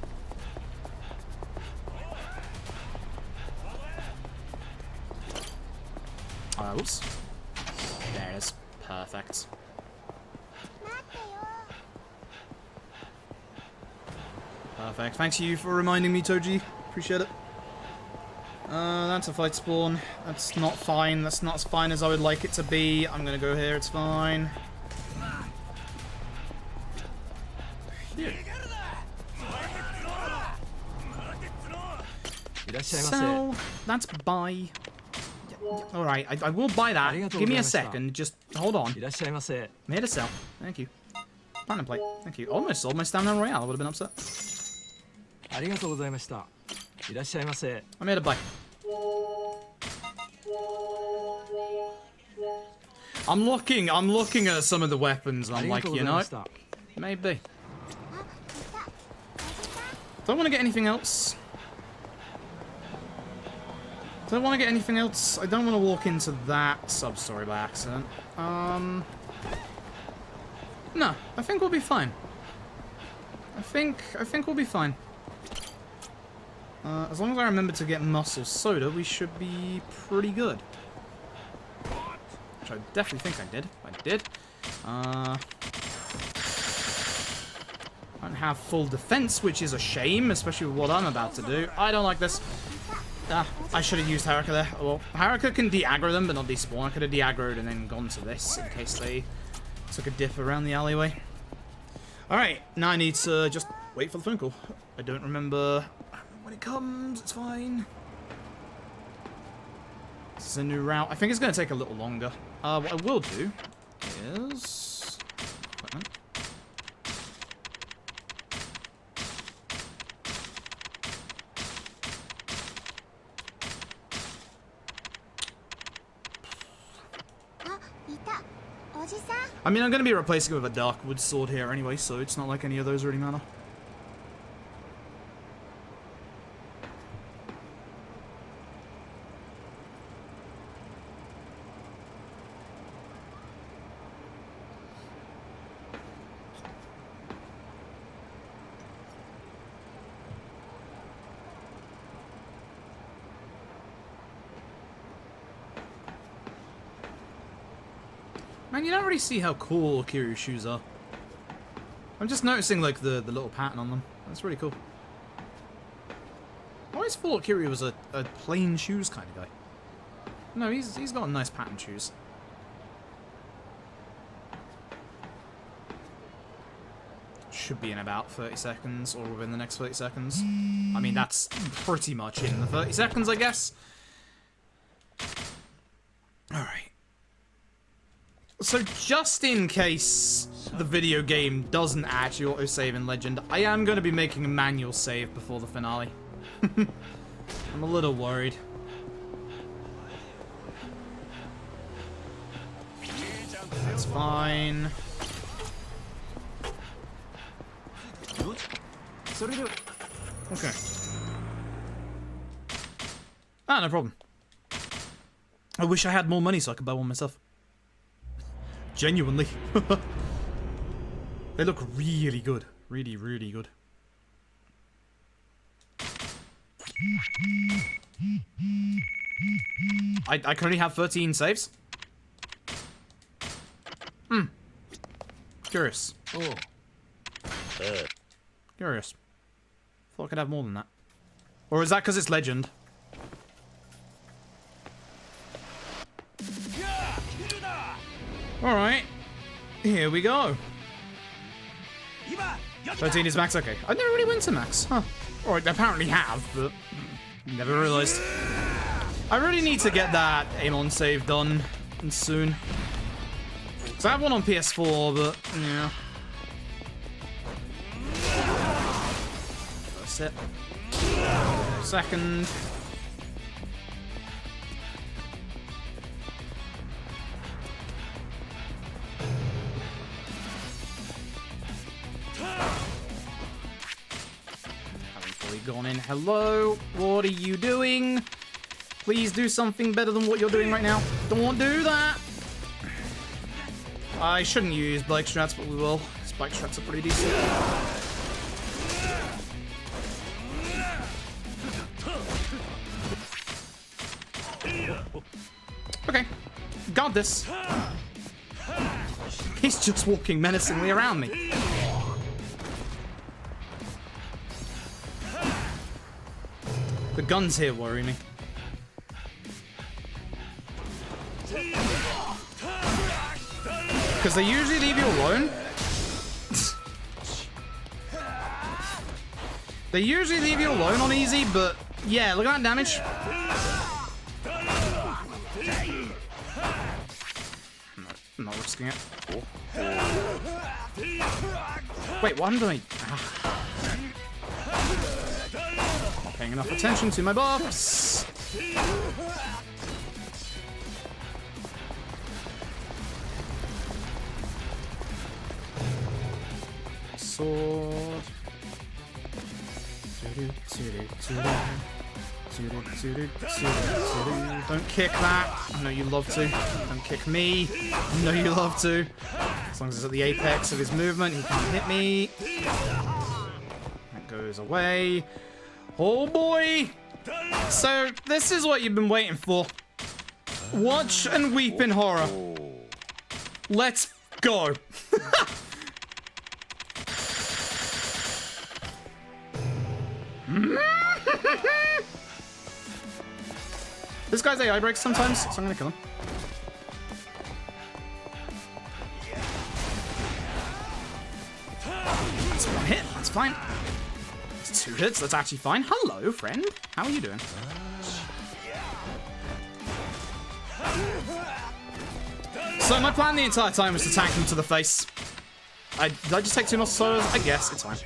Oops. There it is. Perfect. Perfect. Thanks to you for reminding me, Toji. Appreciate it. That's a fight spawn. That's not fine. That's not as fine as I would like it to be. I'm gonna go here. It's fine. Here. So, that's buy. Alright, I will buy that. Give me a second. Just hold on. Made a sell. Thank you. Platinum plate. Thank you. Almost sold my stamina royale. I would have been upset. I made a buy. I'm looking at some of the weapons and I'm like, you know, maybe. Don't want to get anything else. Don't want to get anything else. I don't want to walk into that sub-story by accident. No, I think we'll be fine. I think we'll be fine. As long as I remember to get muscle soda, we should be pretty good. Which I definitely think I did. I did. I don't have full defense, which is a shame, especially with what I'm about to do. I don't like this. I should have used Haruka there. Well, Haruka can de-aggro them, but not despawn. I could have de-aggroed and then gone to this in case they took a dip around the alleyway. Alright, now I need to just wait for the phone call. I don't remember when it comes. It's fine. This is a new route. I think it's going to take a little longer. What I will do is... equipment. I mean, I'm going to be replacing it with a Darkwood sword here anyway, so it's not like any of those really matter. Man, you don't really see how cool Kiryu's shoes are. I'm just noticing, like, the little pattern on them. That's really cool. I always thought Kiryu was a plain shoes kind of guy. No, he's got nice pattern shoes. Should be in about 30 seconds, or within the next 30 seconds. I mean, that's pretty much in the 30 seconds, I guess. Alright. So just in case the video game doesn't actually autosave in Legend, I am going to be making a manual save before the finale. I'm a little worried. That's fine. Okay. Ah, no problem. I wish I had more money so I could buy one myself. Genuinely. They look really good. Really, really good. I can only have 13 saves? Curious. Oh. Curious. Thought I could have more than that. Or is that because it's Legend? Alright. Here we go. 13 is max, okay. I never really went to max. Huh. Or I apparently have, but never realized. I really need to get that aim-on save done soon. So I have one on PS4, but yeah. First hit. Second. Gone in. Hello, what are you doing? Please do something better than what you're doing right now. Don't do that. I shouldn't use bike strats, but we will. Because bike strats are pretty decent. Okay, got this. He's just walking menacingly around me. The guns here worry me. Because they usually leave you alone. They usually leave you alone on easy, but yeah, look at that damage. not risking it. Wait, what am I doing? Not paying enough attention to my buffs. Sword. Don't kick that. I know you love to. Don't kick me. I know you love to. As long as it's at the apex of his movement, he can't hit me. That goes away. Oh boy! So, this is what you've been waiting for. Watch and weep in horror. Let's go. This guy's AI breaks sometimes, so I'm gonna kill him. That's one hit, that's fine. That's 2 hits, that's actually fine. Hello, friend. How are you doing? So my plan the entire time was to tank him to the face. Did I just take 2 muscle solos? I guess, it's fine.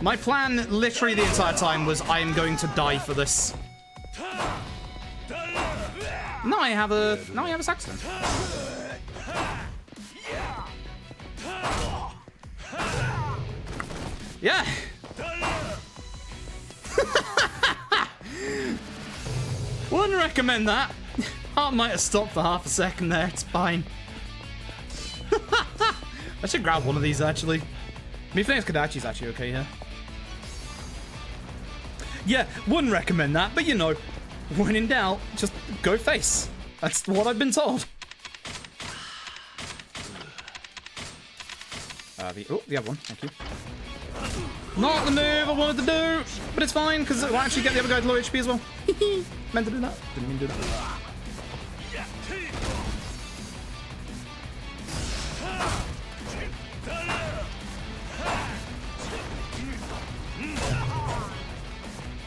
My plan literally the entire time was I am going to die for this. Now I have a Saxon. Yeah. Wouldn't recommend that. Heart might have stopped for half a second there. It's fine. I should grab one of these actually. Mifne's Kadachi's actually okay here. Yeah, wouldn't recommend that, but you know, when in doubt, just go face. That's what I've been told. The other one, thank you. Not the move I wanted to do, but it's fine, because it will actually get the other guy to low HP as well. Meant to do that, didn't mean to do that.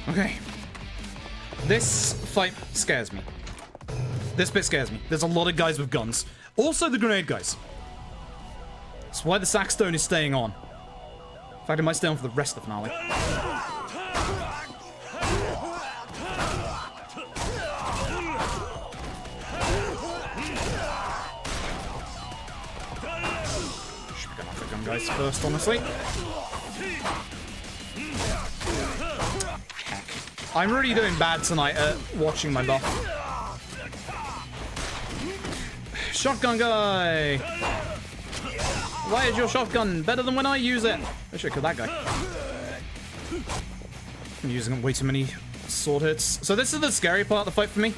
Okay. This fight scares me. This bit scares me. There's a lot of guys with guns. Also the grenade guys. That's why the Saxstone is staying on. In fact, it might stay on for the rest of the finale. Should be going after the gun guys first, honestly. I'm really doing bad tonight at watching my buff. Shotgun guy! Why is your shotgun better than when I use it? I should kill that guy. I'm using way too many sword hits. So this is the scary part of the fight for me.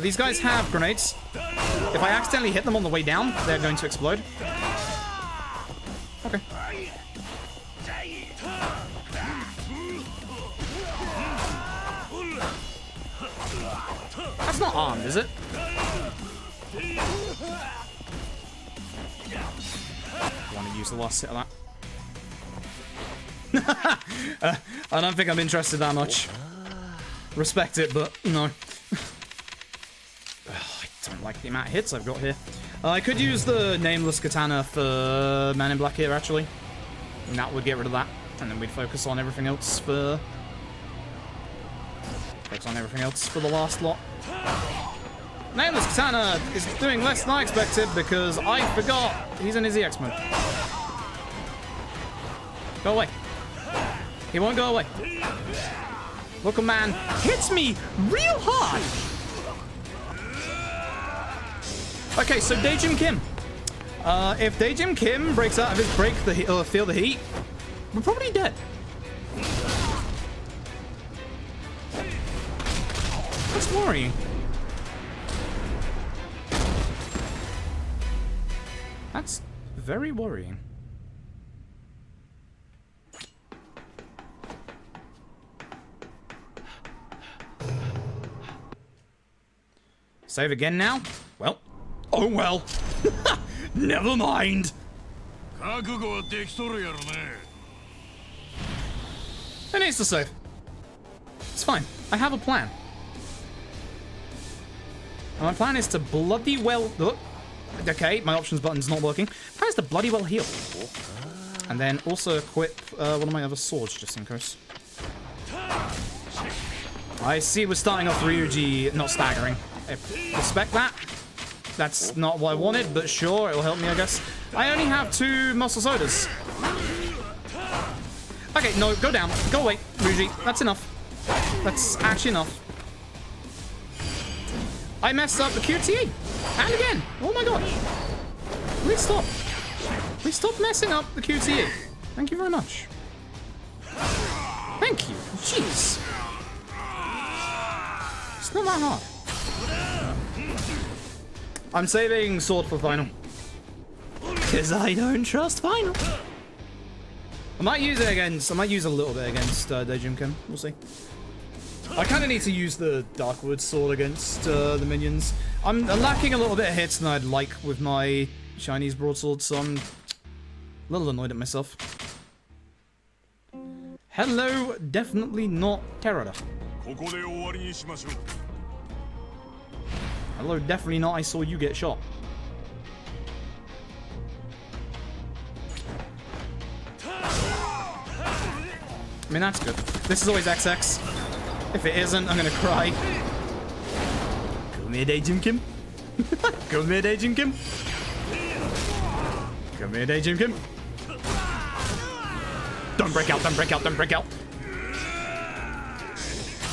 These guys have grenades. If I accidentally hit them on the way down, they're going to explode. Okay. That's not armed, is it? I want to use the last hit of that. I don't think I'm interested that much. Respect it, but no. I don't like the amount of hits I've got here. I could use the nameless katana for Man in Black here, actually. And that would get rid of that. And then we'd focus on everything else for... the last lot. Nameless Katana is doing less than I expected because I forgot he's in his EX mode. Go away. He won't go away. Look, a man hits me real hard. Okay, so Daejim Kim. If Daejim Kim breaks out of his break, feel the heat, we're probably dead. That's worrying. That's very worrying. Save again now? Well. Oh well. Never mind. It needs to save. It's fine. I have a plan. And my plan is to bloody well... Okay, my options button's not working. How's the bloody well heal? And then also equip one of my other swords, just in case. I see we're starting off Ryuji not staggering. I respect that. That's not what I wanted, but sure, it'll help me, I guess. I only have 2 muscle sodas. Okay, no, go down. Go away, Ryuji. That's enough. That's actually enough. I messed up the QTE. And again. Oh my gosh. Please stop. Please stop messing up the QTE. Thank you very much. Thank you. Jeez. It's not that hard. I'm saving sword for final. Because I don't trust final. I might use it against... I might use a little bit against Daejun Kim. We'll see. I kind of need to use the Darkwood sword against the minions. I'm lacking a little bit of hits than I'd like with my Chinese broadsword, so I'm a little annoyed at myself. Hello, definitely not Terrada. Hello, definitely not. I saw you get shot. I mean, that's good. This is always XX. If it isn't, I'm gonna cry. Come here, Daejun Kim. Come here, Daejun Kim. Come here, Daejun Kim. Don't break out, don't break out, don't break out.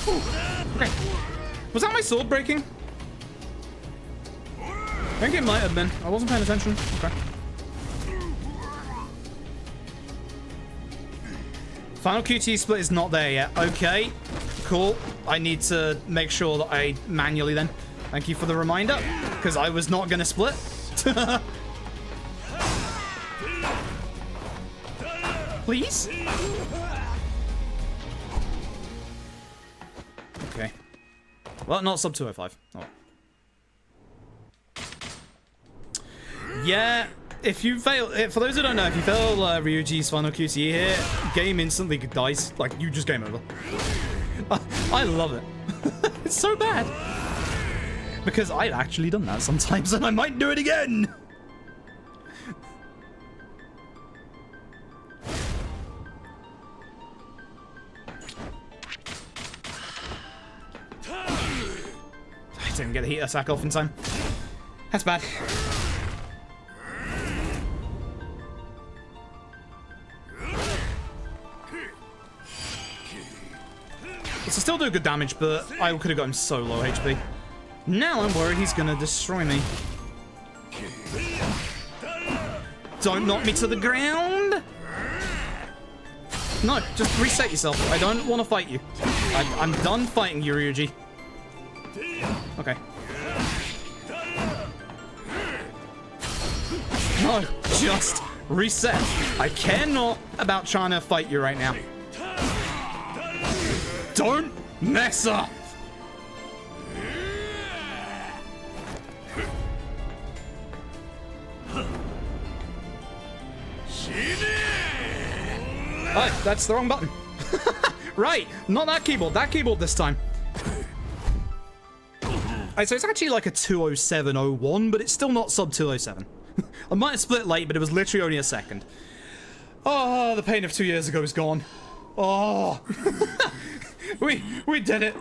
Ooh. Okay. Was that my sword breaking? I think it might have been. I wasn't paying attention. Okay. Final QT split is not there yet. Okay. Cool. I need to make sure that I manually then. Thank you for the reminder. Because I was not going to split. Please? Okay. Well, not sub 205. Oh. Yeah, if you fail, for those who don't know, if you fail Ryuji's final QTE here, game instantly dies. Like, you just game over. I love it. It's so bad. Because I've actually done that sometimes, and I might do it again. I didn't get the heat attack off in time. That's bad. It's still do good damage, but I could have got him so low HP. Now I'm worried he's gonna destroy me. Don't knock me to the ground! No, just reset yourself. I don't want to fight you. I'm done fighting you, Ryuji. Okay. No, just reset. I care not about trying to fight you right now. Don't mess up! Oh, that's the wrong button. Right, not that keyboard. That keyboard this time. Alright, so it's actually like a 207.01, but it's still not sub 207. I might have split late, but it was literally only a second. Oh, the pain of 2 years ago is gone. Oh. We did it.